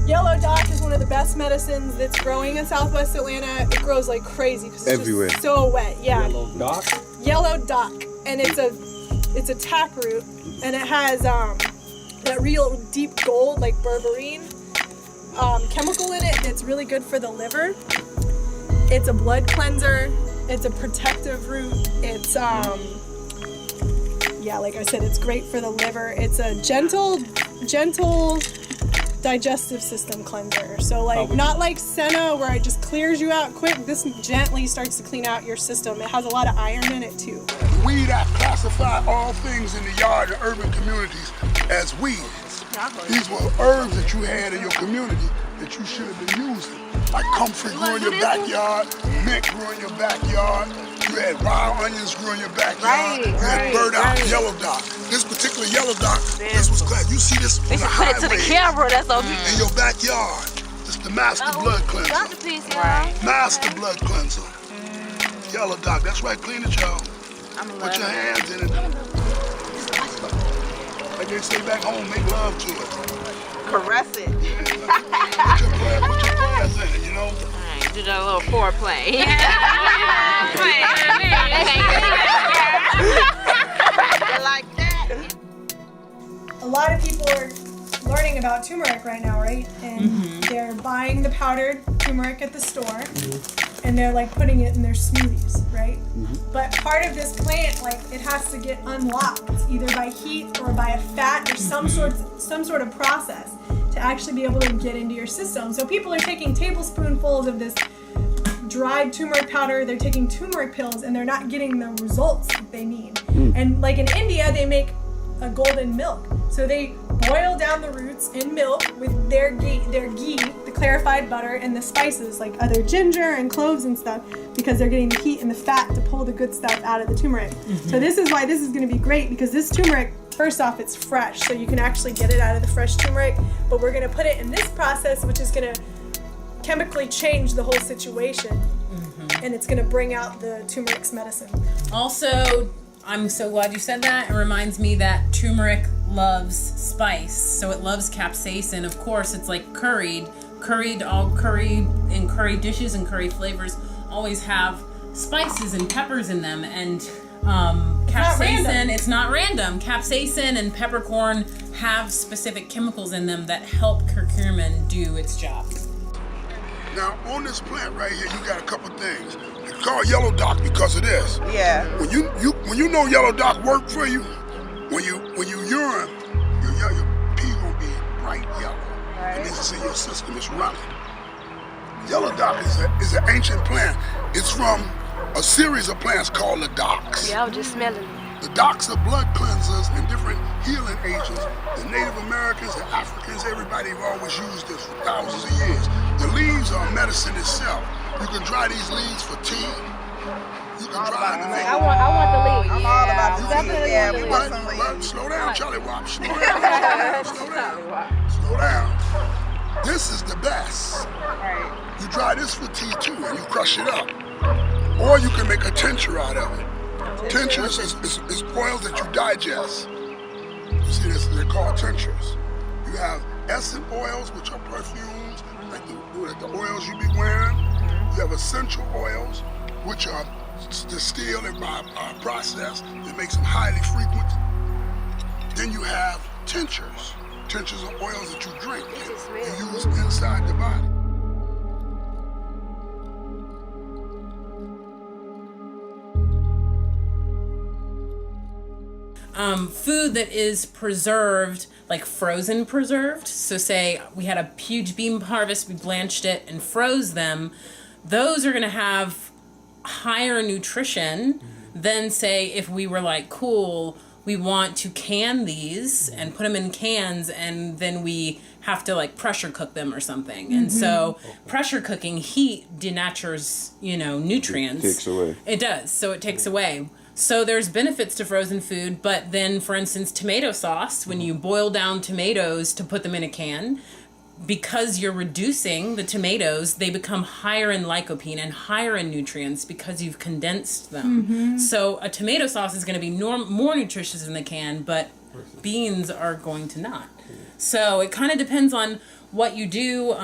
Yellow dock is one of the best medicines that's growing in Southwest Atlanta. It grows like crazy because it's everywhere. Just so wet. Yeah. Yellow dock? Yellow dock, and it's a taproot, and it has that real deep gold, like berberine, chemical in it that's really good for the liver. It's a blood cleanser. It's a protective root. It's like I said, it's great for the liver. It's a gentle digestive system cleanser. So not like Senna where it just clears you out quick. This gently starts to clean out your system. It has a lot of iron in it too. We that classify all things in the yard and urban communities as weeds. These were herbs that you had in your community that you should have been using. Like comfrey grew in your backyard, mint grew in your backyard, you had wild onions grew in your backyard, you had burdock, yellow dock. This particular yellow dock, this was glad. You see this on the highway. Put it to the camera, that's all. In your backyard. It's the master blood cleanser. Master blood cleanser. Yellow dock, that's right, clean it, y'all. Put your hands in it. Like they say back home, make love to it. Caress it. Put your prayers in it, you know? Alright, do that little foreplay. Like that. A lot of people are learning about turmeric right now, right? And they're buying the powdered turmeric at the store, and they're like putting it in their smoothies, right? But part of this plant, it has to get unlocked either by heat or by a fat or some sort of process to actually be able to get into your system. So people are taking tablespoonfuls of this dried turmeric powder, they're taking turmeric pills, and they're not getting the results that they need. And like in India, they make a golden milk. So they boil down the roots in milk with their ghee, the clarified butter, and the spices like other ginger and cloves and stuff, because they're getting the heat and the fat to pull the good stuff out of the turmeric. So this is why this is going to be great, because this turmeric, first off, it's fresh, so you can actually get it out of the fresh turmeric, but we're going to put it in this process, which is going to chemically change the whole situation, and it's going to bring out the turmeric's medicine. Also, I'm so glad you said that. It reminds me that turmeric loves spice, so it loves capsaicin. Of course, it's like curried in curry dishes and curry flavors always have spices and peppers in them, and capsaicin, it's not random. Capsaicin and peppercorn have specific chemicals in them that help curcumin do its job. Now, on this plant right here, you got a couple things. It's called yellow dock because of this. Yeah. When you know yellow dock work for you, when you urine, your pee gonna be bright yellow. Right. It means it's in your system, it's running. Yellow dock is an ancient plant. It's from a series of plants called the docks. Yeah, I was just smelling it. The docks are blood cleansers and different healing agents. The Native Americans, the Africans, everybody have always used this for thousands of years. The leaves are medicine itself. You can dry these leaves for tea. You can dry them. I want the leaves. I'm all about the leaves. Yeah, we want some leaves. But slow down, Charlie Wop. Slow down. Slow down. This is the best. Right. You dry this for tea too, and you crush it up. Or you can make a tincture out of it. Tinctures is oils that you digest. You see this? They're called tinctures. You have essential oils, which are perfumes, like the oils you be wearing. You have essential oils, which are distilled in by process that makes them highly frequent. Then you have tinctures. Tinctures are oils that you drink and you use inside the body. Food that is preserved, like frozen preserved. So say we had a huge bean harvest, we blanched it and froze them. Those are going to have higher nutrition than say if we were like, cool, we want to can these and put them in cans, and then we have to like pressure cook them or something. And so pressure cooking, heat denatures, nutrients. It takes away. It does. So it takes away. So there's benefits to frozen food, but then, for instance, tomato sauce, when you boil down tomatoes to put them in a can, because you're reducing the tomatoes, they become higher in lycopene and higher in nutrients because you've condensed them. So a tomato sauce is going to be more nutritious in the can, but beans are going to not. So it kind of depends on what you do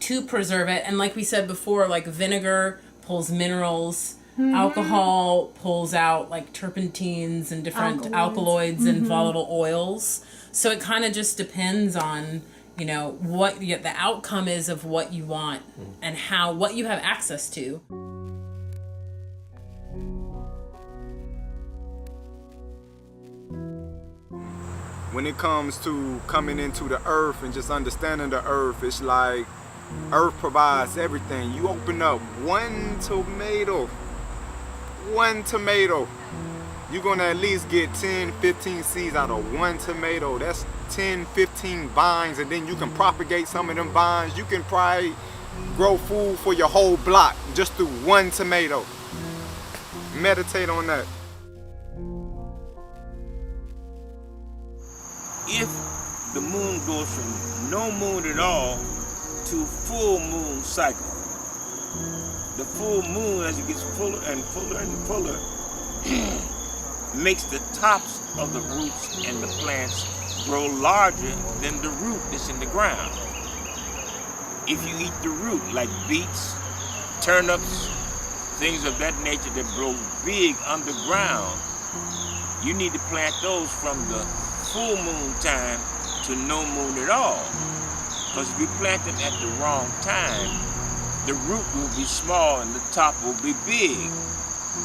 to preserve it. And like we said before, like vinegar pulls minerals. Alcohol pulls out like turpentines and different alkaloids and volatile oils. So it kind of just depends on, what the outcome is of what you want and what you have access to. When it comes to coming into the earth and just understanding the earth, it's like earth provides everything. You open up one tomato, you're gonna at least get 10, 15 seeds out of one tomato. That's 10, 15 vines, and then you can propagate some of them vines. You can probably grow food for your whole block just through one tomato. Meditate on that. If the moon goes from no moon at all to full moon cycle, the full moon, as it gets fuller and fuller and fuller, makes the tops of the roots and the plants grow larger than the root that's in the ground. If you eat the root, like beets, turnips, things of that nature that grow big underground, you need to plant those from the full moon time to no moon at all. Because if you plant them at the wrong time, the root will be small and the top will be big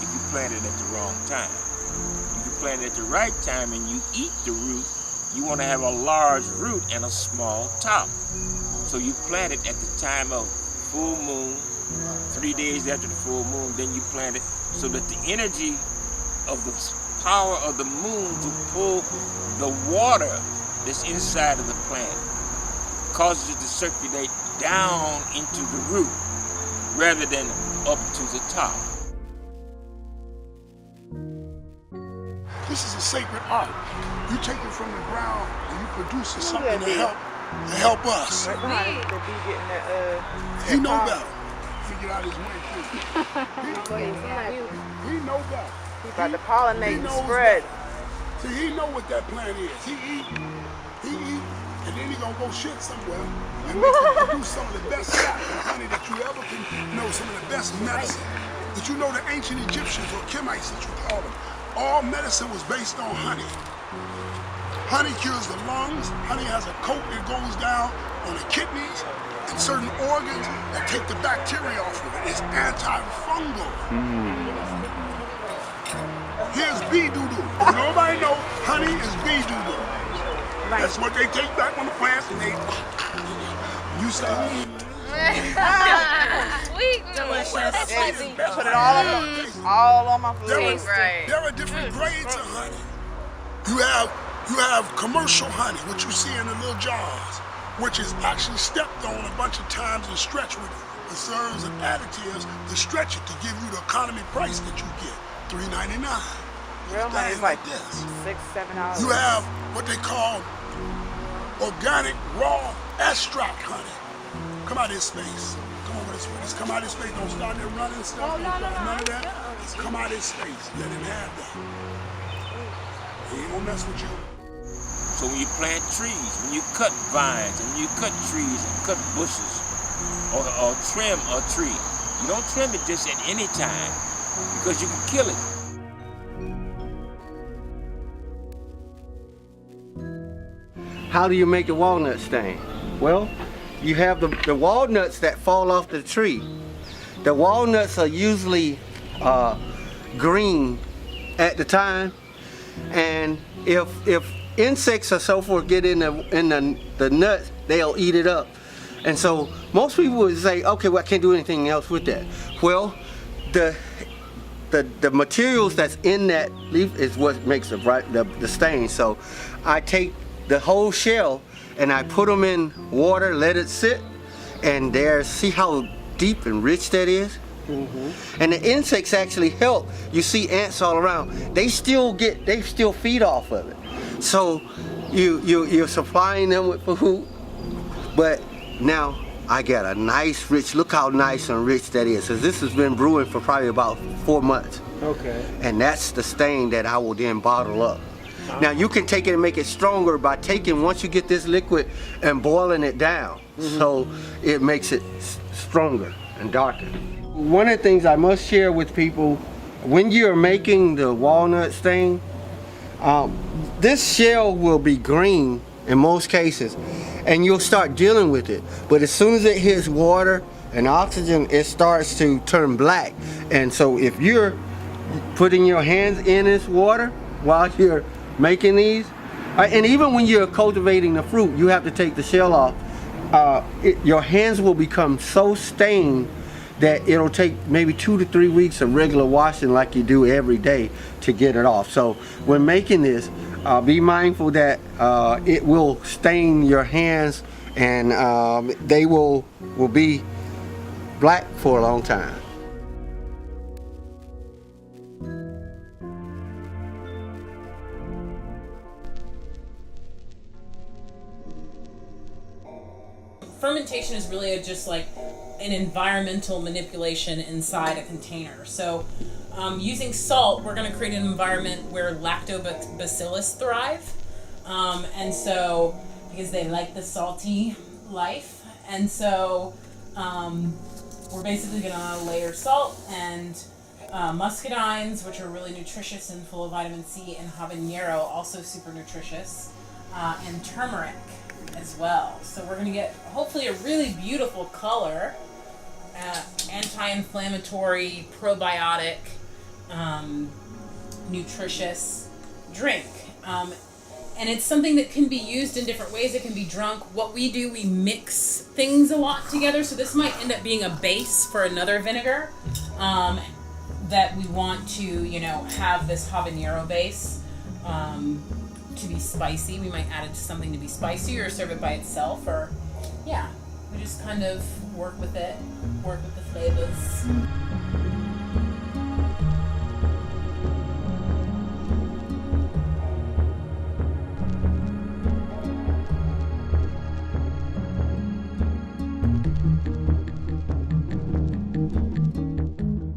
if you plant it at the wrong time. If you plant it at the right time and you eat the root, you want to have a large root and a small top. So you plant it at the time of full moon, 3 days after the full moon, then you plant it so that the energy of the power of the moon to pull the water that's inside of the plant, causes it to circulate down into the root rather than up to the top. This is a sacred art. You take it from the ground and you produce something to help us. He know better. Figure out his way through. He know better. He about to pollinate and spread. See, he know what that plant is. He eat, and then he gonna go shit somewhere and produce some of the best sap and honey that you ever can know, some of the best medicine. That you know the ancient Egyptians or Kemites that you call them, all medicine was based on honey. Honey cures the lungs. Honey has a coat that goes down on the kidneys and certain organs that take the bacteria off of it. It's antifungal. Here's bee doo-doo. Nobody know honey is bee doo-doo. Right. That's what they take back on the plants and they, you say, Sweet. Delicious. Put it all on my food. There are different grades of honey. You have commercial honey, which you see in the little jars, which is actually stepped on a bunch of times and stretched with preserves and additives to stretch it to give you the economy price that you get, $3.99. Real honey is like this. $6-7. You have what they call organic raw extract honey. Come out of this space. Come over this way. Just come out of this space. Don't start there running stuff. None of that. Just come out of this space. Let him have that. He ain't gonna mess with you. So when you plant trees, when you cut vines, and when you cut trees and cut bushes, or trim a tree, you don't trim it just at any time because you can kill it. How do you make the walnut stain? Well, you have the walnuts that fall off the tree. The walnuts are usually green at the time, and if insects or so forth get in the nuts, they'll eat it up. And so most people would say, okay, well, I can't do anything else with that. Well, the materials that's in that leaf is what makes the stain. So I take the whole shell and I put them in water, let it sit, and see how deep and rich that is? Mm-hmm. And the insects actually help. You see ants all around. They still feed off of it. So you're supplying them with food, but now I got a nice rich, look how nice and rich that is. So this has been brewing for probably about 4 months. Okay. And that's the stain that I will then bottle up. Now you can take it and make it stronger by taking, once you get this liquid and boiling it down. Mm-hmm. So it makes it stronger and darker. One of the things I must share with people, when you're making the walnut stain, this shell will be green in most cases, and you'll start dealing with it. But as soon as it hits water and oxygen, it starts to turn black. And so if you're putting your hands in this water while you're making these, and even when you're cultivating the fruit, you have to take the shell off. Your hands will become so stained that it'll take maybe 2 to 3 weeks of regular washing like you do every day to get it off. So when making this, be mindful that it will stain your hands, and they will be black for a long time. Fermentation is really just like an environmental manipulation inside a container. So using salt, we're going to create an environment where lactobacillus thrive. And so, because they like the salty life. And so we're basically going to layer salt and muscadines, which are really nutritious and full of vitamin C, and habanero, also super nutritious, and turmeric as well. So we're going to get hopefully a really beautiful color, anti-inflammatory, probiotic, nutritious drink. And it's something that can be used in different ways. It can be drunk. What we do, we mix things a lot together. So this might end up being a base for another vinegar. that we want to, you know, have this habanero base to be spicy. We might add it to something to be spicy or serve it by itself, or yeah, we just kind of work with it, work with the flavors.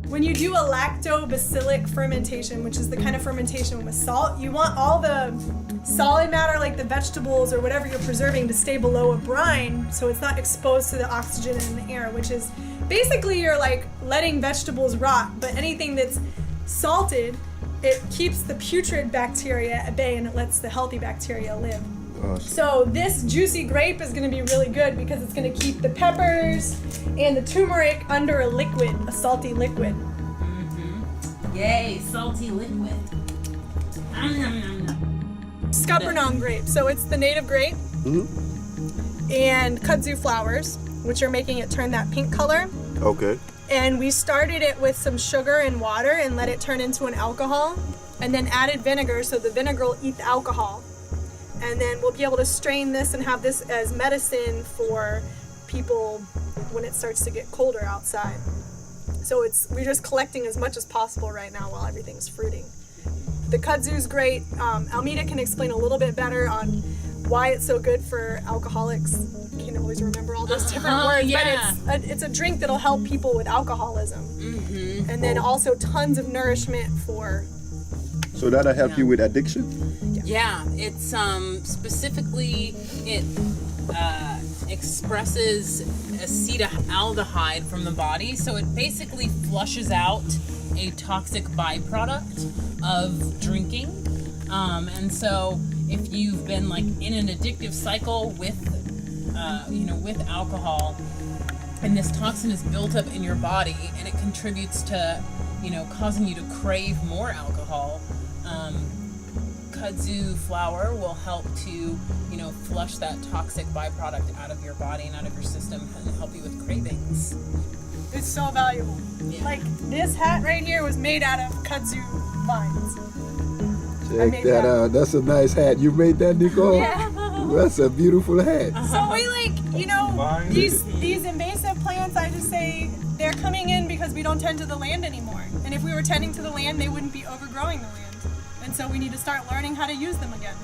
When you do a lactobacillic fermentation, which is the kind of fermentation with salt, you want all the solid matter, like the vegetables or whatever you're preserving, to stay below a brine so it's not exposed to the oxygen in the air, which is basically you're like letting vegetables rot, but anything that's salted, it keeps the putrid bacteria at bay and it lets the healthy bacteria live. Awesome. So this juicy grape is going to be really good because it's going to keep the peppers and the turmeric under a liquid, a salty liquid. Yay, salty liquid. Scapernaum grape. So it's the native grape and kudzu flowers, which are making it turn that pink color. Okay. And we started it with some sugar and water and let it turn into an alcohol, and then added vinegar so the vinegar will eat the alcohol. And then we'll be able to strain this and have this as medicine for people when it starts to get colder outside. So we're just collecting as much as possible right now while everything's fruiting. The kudzu's great. Almeida can explain a little bit better on why it's so good for alcoholics. I can't always remember all those different words, yeah. but it's a drink that'll help people with alcoholism. And then also tons of nourishment for... So that'll help you with addiction? Yeah, it's specifically it expresses acetaldehyde from the body, so it basically flushes out a toxic byproduct of drinking. And so if you've been like in an addictive cycle with with alcohol, and this toxin is built up in your body and it contributes to causing you to crave more alcohol, kudzu flower will help to flush that toxic byproduct out of your body and out of your system and help you with cravings. It's so valuable. Yeah. Like this hat right here was made out of kudzu vines. Check that out. That's a nice hat. You made that, Nicole? Yeah. That's a beautiful hat. So we these invasive plants, I just say they're coming in because we don't tend to the land anymore. And if we were tending to the land, they wouldn't be overgrowing the land. And so we need to start learning how to use them again.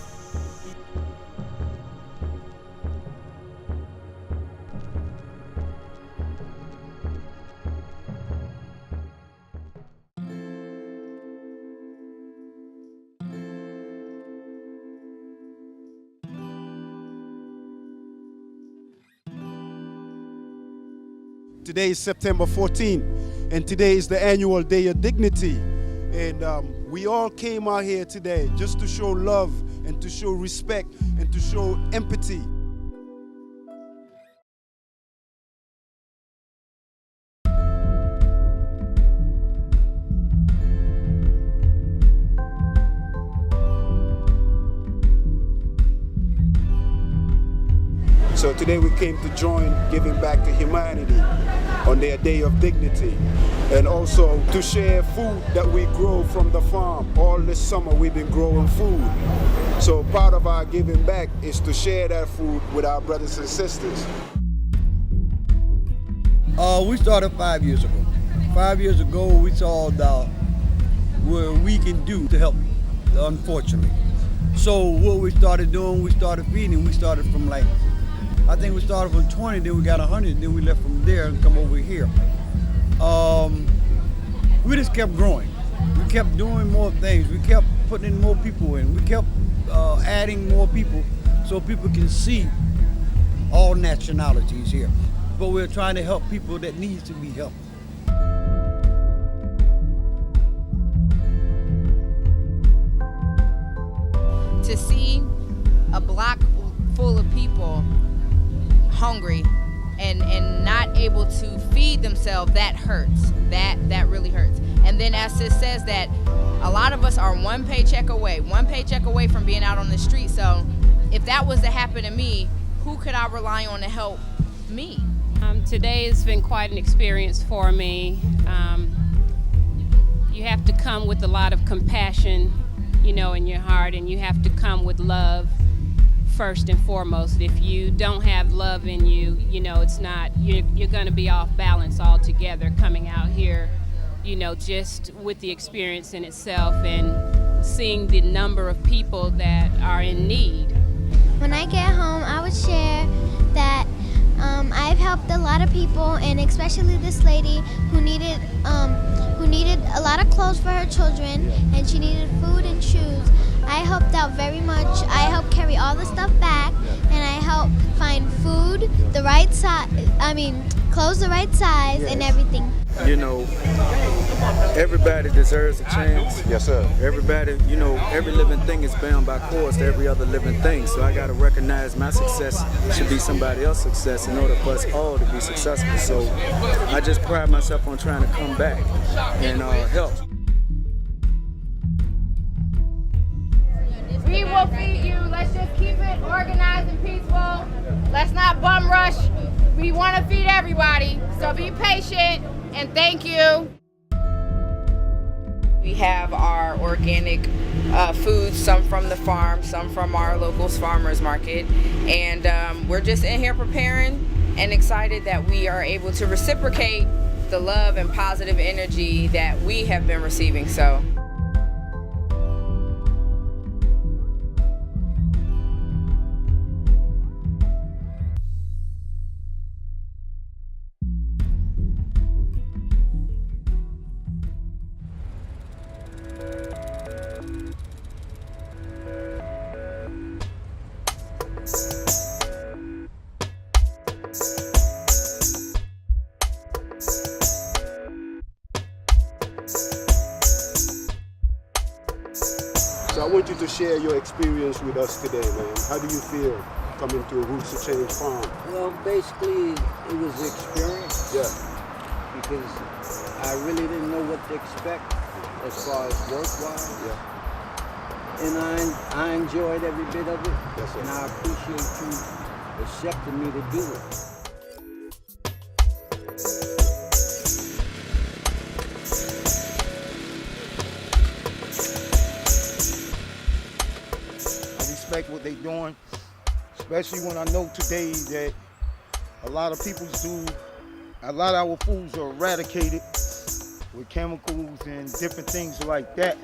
Today is September 14th, and today is the annual Day of Dignity. And we all came out here today just to show love and to show respect and to show empathy. So today we came to join giving back to humanity on their Day of Dignity, and also to share food that we grow from the farm. All this summer we've been growing food. So part of our giving back is to share that food with our brothers and sisters. We started 5 years ago. 5 years ago we saw what we can do to help the unfortunate. So what we started doing, we started feeding. We started from I think we started from 20, then we got 100, then we left from there and come over here. We just kept growing. We kept doing more things. We kept putting in more people in. We kept adding more people so people can see all nationalities here. But we're trying to help people that needs to be helped. To see a block full of people hungry and not able to feed themselves, that hurts. That really hurts. And then as Sis says, that a lot of us are one paycheck away from being out on the street. So if that was to happen to me, who could I rely on to help me? Today has been quite an experience for me. You have to come with a lot of compassion, you know, in your heart, and you have to come with love first and foremost. If you don't have love in you, you know, it's not, you're going to be off balance altogether coming out here, you know, just with the experience in itself and seeing the number of people that are in need. When I get home, I would share that I've helped a lot of people, and especially this lady who needed a lot of clothes for her children, and she needed food and shoes. I helped out very much. I helped carry all the stuff back, and I helped find food, the right size, clothes the right size, and everything. You know, everybody deserves a chance. Yes, sir. Everybody, you know, every living thing is bound by course to every other living thing. So I got to recognize my success should be somebody else's success in order for us all to be successful. So I just pride myself on trying to come back and help. We will feed you. Let's just keep it organized and peaceful. Let's not bum rush. We want to feed everybody, so be patient and thank you. We have our organic foods, some from the farm, some from our local farmers market, and we're just in here preparing and excited that we are able to reciprocate the love and positive energy that we have been receiving. So. So I want you to share your experience with us today, man. How do you feel coming to Roots to Change Farm? Well, basically, it was the experience. Yeah. Because I really didn't know what to expect as far as work-wise. Yeah. And I enjoyed every bit of it. Yes, sir. And I appreciate you accepting me to do it. What they're doing, especially when I know today that a lot of our foods are eradicated with chemicals and different things like that.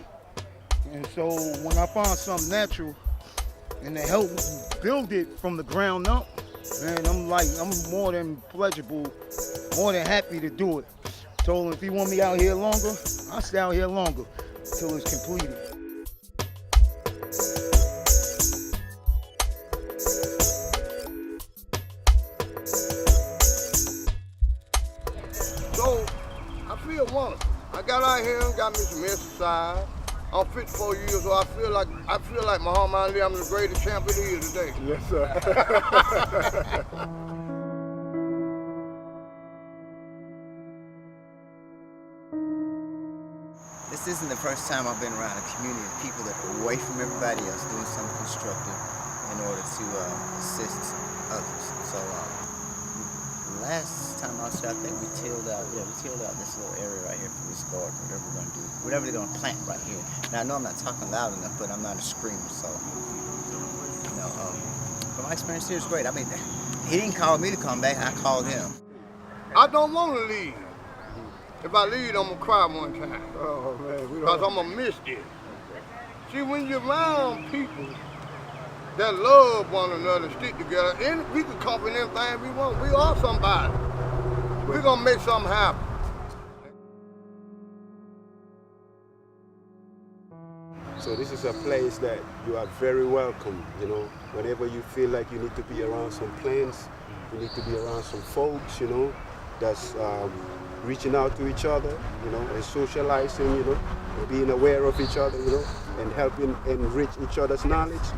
And so when I find something natural and to help build it from the ground up, man, I'm more than pleasurable, more than happy to do it. So if you want me out here longer, I'll stay out here longer until it's completed. So, I feel wonderful. I got out here and got me some exercise. I'm 54 years, so I feel like Muhammad Ali. I'm the greatest champion here today. Yes, sir. This isn't the first time I've been around a community of people that are away from everybody else, doing something constructive in order to assist others. So last time I was here, I think we tilled out this little area right here for this garden, whatever we're going to do, whatever they're going to plant right here. Now I know I'm not talking loud enough, but I'm not a screamer, so, you know, but my experience here is great. I mean, he didn't call me to come back, I called him. I don't want to leave. If I leave, I'm going to cry one time. Oh, man. Because I'm going to miss this. See, when you're around people that love one another, stick together, and we can accomplish anything we want. We are somebody. We're going to make something happen. So this is a place that you are very welcome, you know. Whenever you feel like you need to be around some plants, you need to be around some folks, you know, that's reaching out to each other, you know, and socializing, you know, and being aware of each other, you know, and helping enrich each other's knowledge.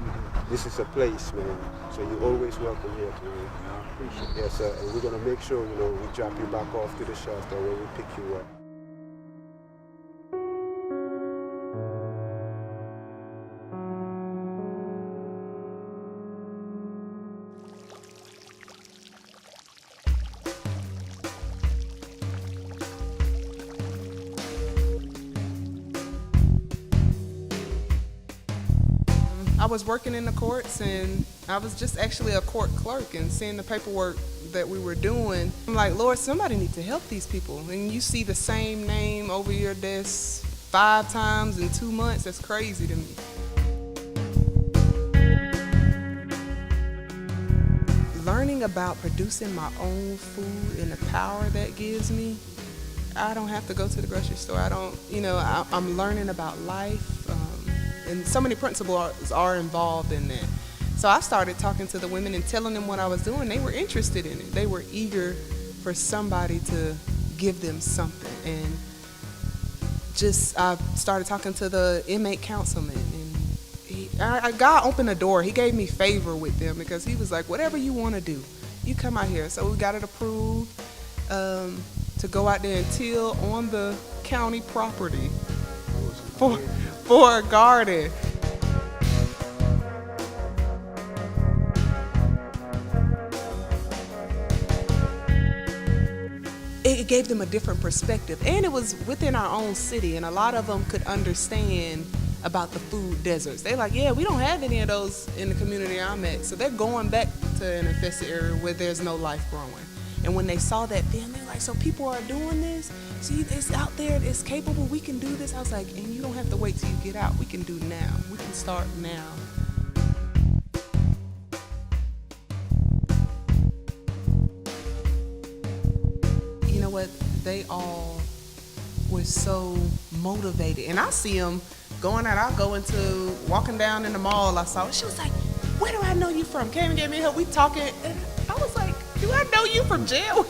This is a place, man. So you're always welcome here, man. I appreciate it. Yes, sir. And we're gonna make sure, you know, we drop you back off to the shelter where we pick you up. I was working in the courts, and I was just actually a court clerk, and seeing the paperwork that we were doing, I'm like, Lord, somebody needs to help these people. And you see the same name over your desk 5 times in 2 months. That's crazy to me. Learning about producing my own food and the power that gives me, I don't have to go to the grocery store. I'm learning about life, and so many principles are involved in that. So I started talking to the women and telling them what I was doing. They were interested in it. They were eager for somebody to give them something. And I started talking to the inmate councilman, and God opened the door. He gave me favor with them because he was like, whatever you want to do, you come out here. So we got it approved to go out there and till on the county property for a garden. It gave them a different perspective, and it was within our own city, and a lot of them could understand about the food deserts. They're like, yeah, we don't have any of those in the community I'm at. So they're going back to an infested area where there's no life growing. And when they saw that then, they're like, so people are doing this? See, it's out there, it's capable, we can do this. I was like, and you don't have to wait till you get out. We can do now. We can start now. You know what? They all were so motivated. And I see them going out. I'll go into, walking down in the mall, I saw her. She was like, where do I know you from? Came and gave me a hug. We talking. And I was like, do I know you from jail?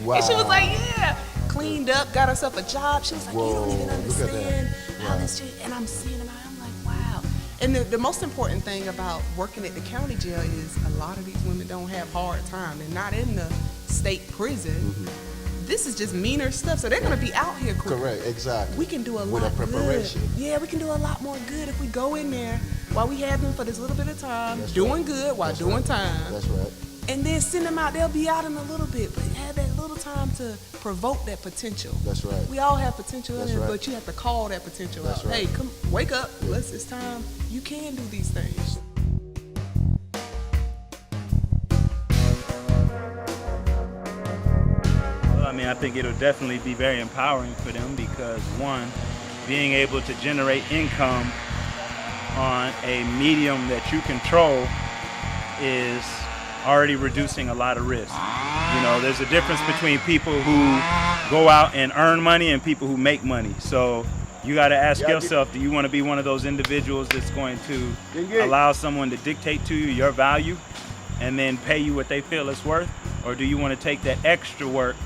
Wow. And she was like, yeah. Cleaned up, got herself a job. She was like, you don't even understand how this shit. And I'm seeing them, I'm like, wow. And the most important thing about working at the county jail is a lot of these women don't have hard time. They're not in the state prison. Mm-hmm. This is just meaner stuff, so they're going to be out here quicker. Correct, exactly. We can do a with lot a preparation. Good. Yeah, we can do a lot more good if we go in there while we have them for this little bit of time, That's doing right. good while That's doing right. time. That's right. And then send them out. They'll be out in a little bit, but have that little time to provoke that potential. That's right. We all have potential in That's it, right. but you have to call that potential That's out. right. Hey, come, wake up. It's time. You can do these things. I think it'll definitely be very empowering for them because, one, being able to generate income on a medium that you control is already reducing a lot of risk. You know, there's a difference between people who go out and earn money and people who make money. So you got to ask yourself, do you want to be one of those individuals that's going to allow someone to dictate to you your value and then pay you what they feel it's worth? Or do you want to take that extra work,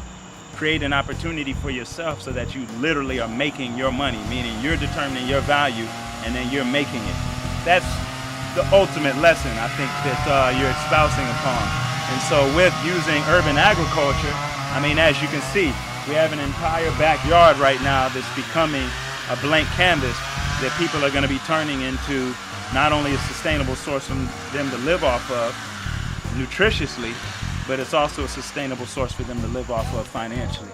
create an opportunity for yourself so that you literally are making your money, meaning you're determining your value and then you're making it? That's the ultimate lesson I think that you're espousing upon. And so with using urban agriculture, as you can see, we have an entire backyard right now that's becoming a blank canvas that people are going to be turning into not only a sustainable source for them to live off of nutritiously, but it's also a sustainable source for them to live off of financially.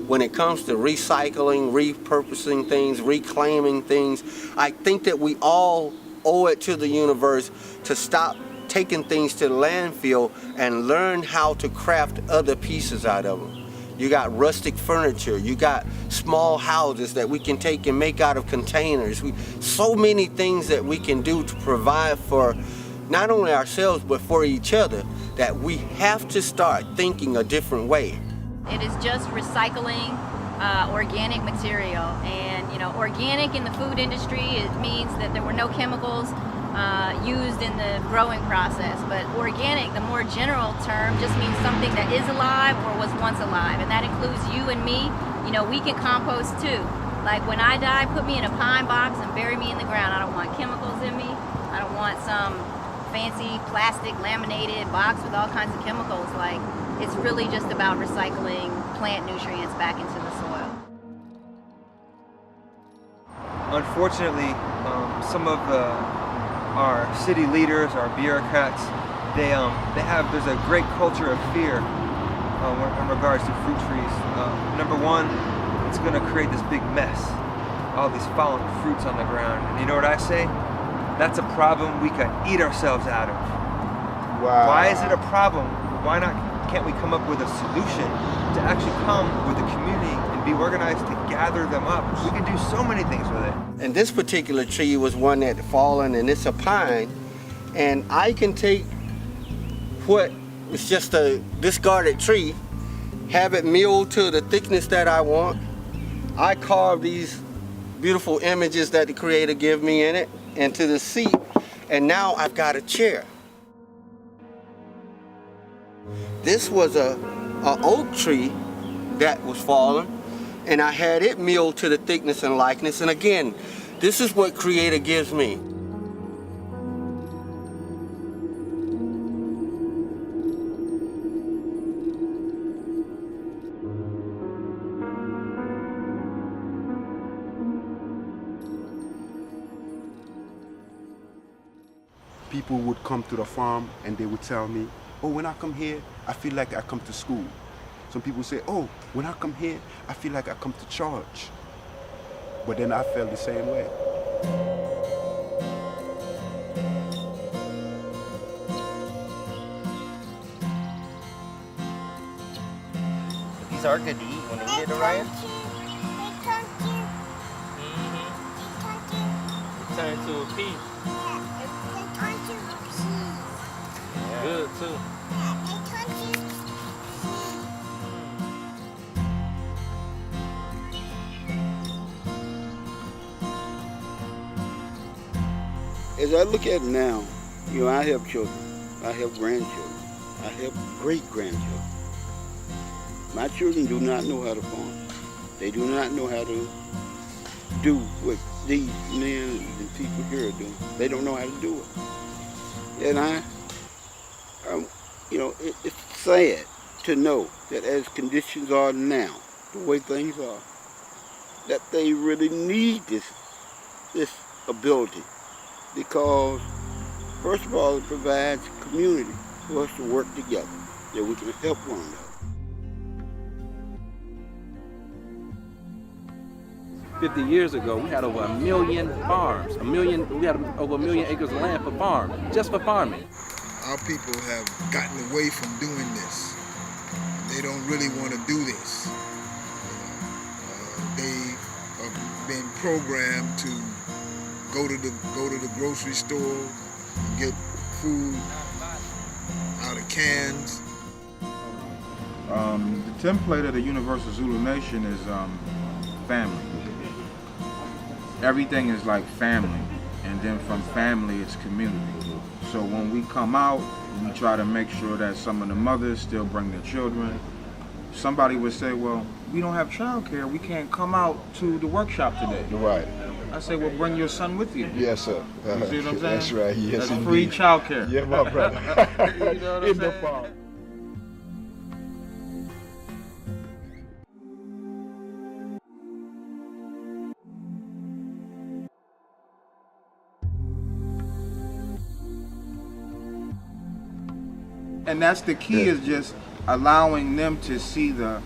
When it comes to recycling, repurposing things, reclaiming things, I think that we all owe it to the universe to stop taking things to the landfill and learn how to craft other pieces out of them. You got rustic furniture, you got small houses that we can take and make out of containers. So many things that we can do to provide for not only ourselves but for each other, that we have to start thinking a different way. It is just recycling organic material, and organic in the food industry, it means that there were no chemicals used in the growing process. But organic, the more general term, just means something that is alive or was once alive, and that includes you and me. We can compost too. Like when I die, put me in a pine box and bury me in the ground. I don't want chemicals in me. I don't want some fancy plastic laminated box with all kinds of chemicals. Like, it's really just about recycling plant nutrients back into the soil. Unfortunately, some of our city leaders, our bureaucrats, there's a great culture of fear in regards to fruit trees. Number one, it's going to create this big mess, all these fallen fruits on the ground. And you know what I say? That's a problem we can eat ourselves out of. Wow. Why is it a problem? Why can't we come up with a solution to actually come with the community and be organized to gather them up? We can do so many things with it. And this particular tree was one that fallen, and it's a pine. And I can take what was just a discarded tree, have it milled to the thickness that I want. I carve these beautiful images that the Creator gave me in it into the seat, and now I've got a chair. This was a oak tree that was fallen, and I had it milled to the thickness and likeness. And again, this is what Creator gives me. People would come to the farm and they would tell me, oh, when I come here, I feel like I come to school. Some people say, oh, when I come here, I feel like I come to church. But then I felt the same way. These are good to eat when they eat it, Orion. It turned to a pea. Good too. As I look at it now, I have children, I have grandchildren, I have great-grandchildren. My children do not know how to farm. They do not know how to do what these men and people here are doing. They don't know how to do it. And it's sad to know that as conditions are now, the way things are, that they really need this ability, because first of all, it provides community for us to work together, that we can help one another. 50 years ago, we had over 1 million farms. We had over 1 million acres of land for farm, just for farming. Our people have gotten away from doing this. They don't really want to do this. They have been programmed to go to the grocery store and get food out of cans. The template of the Universal Zulu Nation is family. Everything is like family, and then from family it's community. So when we come out, we try to make sure that some of the mothers still bring their children. Somebody would say, well, we don't have childcare, we can't come out to the workshop today. Right. I say, well, bring your son with you. Yes, sir. You see what I'm saying? That's right. Yes, that's free childcare. Yeah, my brother. You know what I'm saying? farm. And that's the key, is just allowing them to see the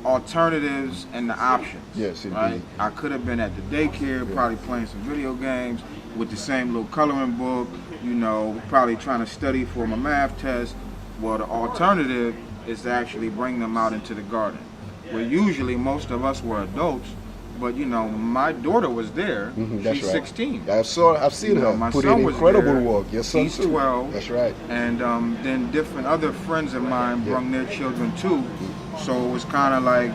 alternatives and the options. Yes, indeed. Right? I could have been at the daycare, probably playing some video games with the same little coloring book, probably trying to study for my math test. Well, the alternative is to actually bring them out into the garden, where usually most of us were adults. But my daughter was there. That's She's right. 16. I've seen her my put son in was incredible there. work. Your son He's too. 12. That's right. And then different other friends of mine brought their children too. So it was kind of like,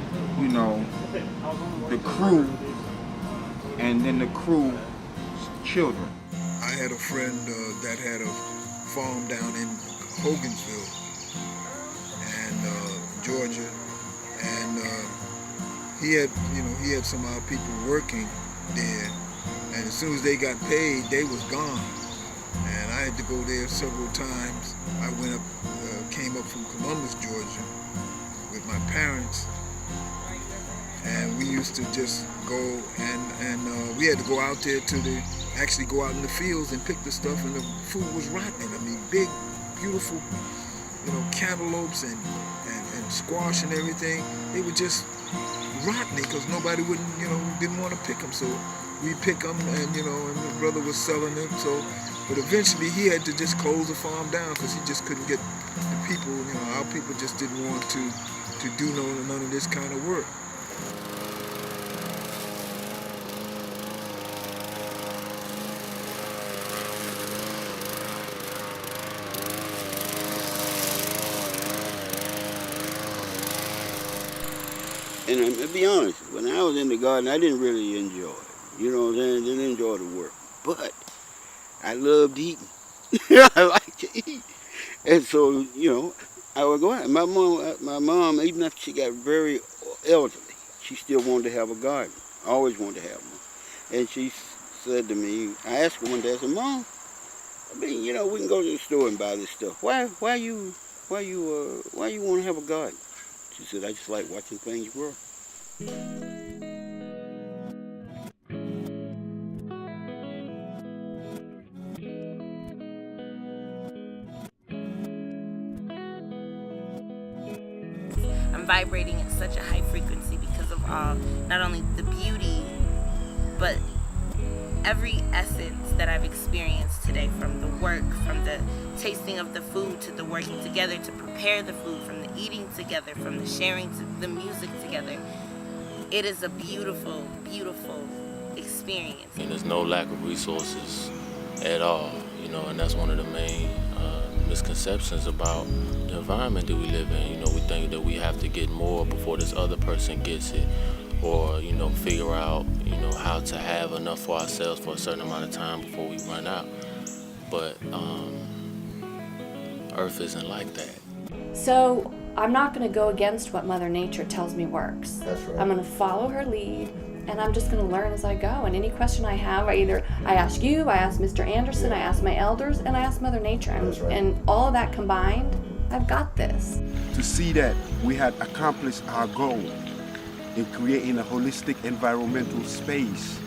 the crew, and then the crew's children. I had a friend that had a farm down in Hogansville, and Georgia, and he had some of our people working there, and as soon as they got paid, they was gone. and I had to go there several times. I went up, came up from Columbus, Georgia, with my parents, and we used to just go and we had to go out there actually go out in the fields and pick the stuff, and the food was rotten. I mean, big, beautiful, cantaloupes and squash and everything. They were just rotten because nobody didn't want to pick them. So we pick them, and and my brother was selling them. So, but eventually he had to just close the farm down because he just couldn't get the people. Our people just didn't want to do none of this kind of work. And to be honest, when I was in the garden, I didn't really enjoy it. You know what I'm saying? Didn't enjoy the work. But I loved eating. I like to eat. And so, I would go out. My mom, even after she got very elderly, she still wanted to have a garden. Always wanted to have one. And she said to me, I asked her one day, I said, Mom, we can go to the store and buy this stuff. Why you want to have a garden? She said, I just like watching things grow. I'm vibrating at such a high frequency because of all, not only the beauty, but every essence that I've experienced today, from the work, from the tasting of the food, to the working together to prepare the food, from the eating together, from the sharing to the music together. It is a beautiful, beautiful experience. And there's no lack of resources at all, and that's one of the main misconceptions about the environment that we live in. We think that we have to get more before this other person gets it, or figure out how to have enough for ourselves for a certain amount of time before we run out. But Earth isn't like that. So I'm not going to go against what Mother Nature tells me works. That's right. I'm going to follow her lead, and I'm just going to learn as I go. And any question I have, I ask you, I ask Mr. Anderson, I ask my elders, and I ask Mother Nature. That's right. And all of that combined, I've got this. To see that we had accomplished our goal in creating a holistic environmental space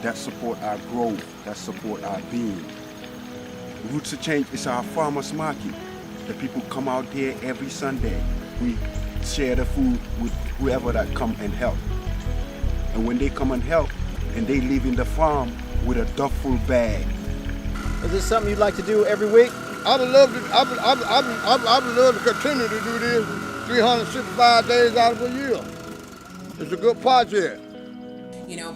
that support our growth, that support our being. Roots of Change is our farmers market. The people come out here every Sunday. We share the food with whoever that come and help. And when they come and help, and they leave in the farm with a duffel bag. Is this something you'd like to do every week? I would love to continue to do this 365 days out of a year. It's a good project.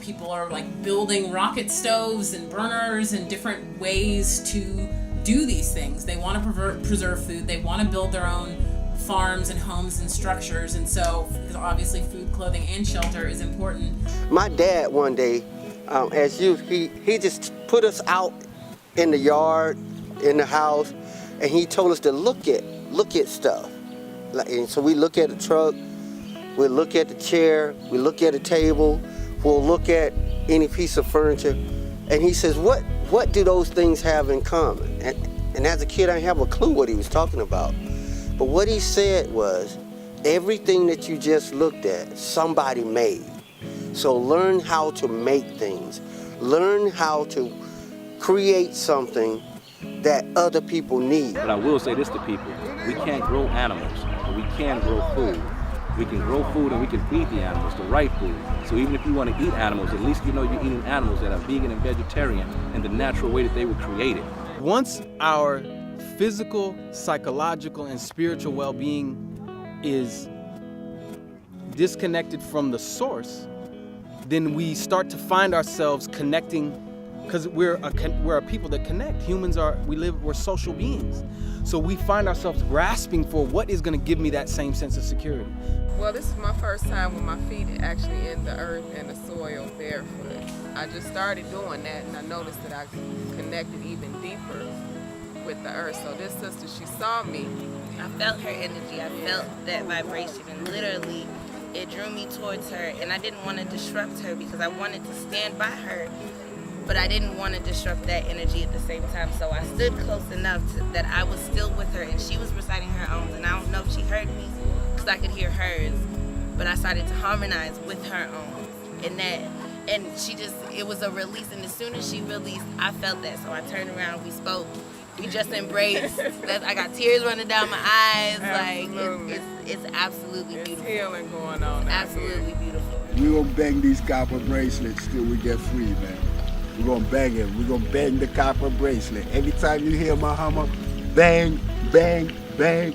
People are like building rocket stoves and burners and different ways to do these things. They want to preserve food. They want to build their own farms and homes and structures. And so obviously food, clothing, and shelter is important. My dad one day, as youth, he just put us out in the yard, in the house, and he told us to look at stuff. And so we look at the truck, we look at the chair, we look at the table, we'll look at any piece of furniture, and he says, what do those things have in common? And as a kid, I didn't have a clue what he was talking about. But what he said was, everything that you just looked at, somebody made. So learn how to make things. Learn how to create something that other people need. But I will say this to people, we can't grow animals, but we can grow food. We can grow food and we can feed the animals the right food. So even if you want to eat animals, at least you're eating animals that are vegan and vegetarian in the natural way that they were created. Once our physical, psychological, and spiritual well-being is disconnected from the source, then we start to find ourselves connecting, because we're a people that connect. We're social beings. So we find ourselves grasping for what is going to give me that same sense of security. Well, this is my first time with my feet actually in the earth and the soil barefoot. I just started doing that, and I noticed that I connected even deeper with the earth. So this sister, she saw me. I felt her energy. I felt that vibration, and literally it drew me towards her, and I didn't want to disrupt her because I wanted to stand by her but I didn't want to disrupt that energy at the same time. So I stood close enough that I was still with her, and she was reciting her own. And I don't know if she heard me because I could hear hers, but I started to harmonize with her own. And she just, it was a release. And as soon as she released, I felt that. So I turned around, we spoke, we just embraced. I got tears running down my eyes. Absolutely. Like, it's absolutely beautiful. It's healing going on. Absolutely beautiful. We're gonna bang these copper bracelets till we get free, man. We're gonna bang it. We're gonna bang the copper bracelet. Every time you hear my hammer, bang, bang, bang.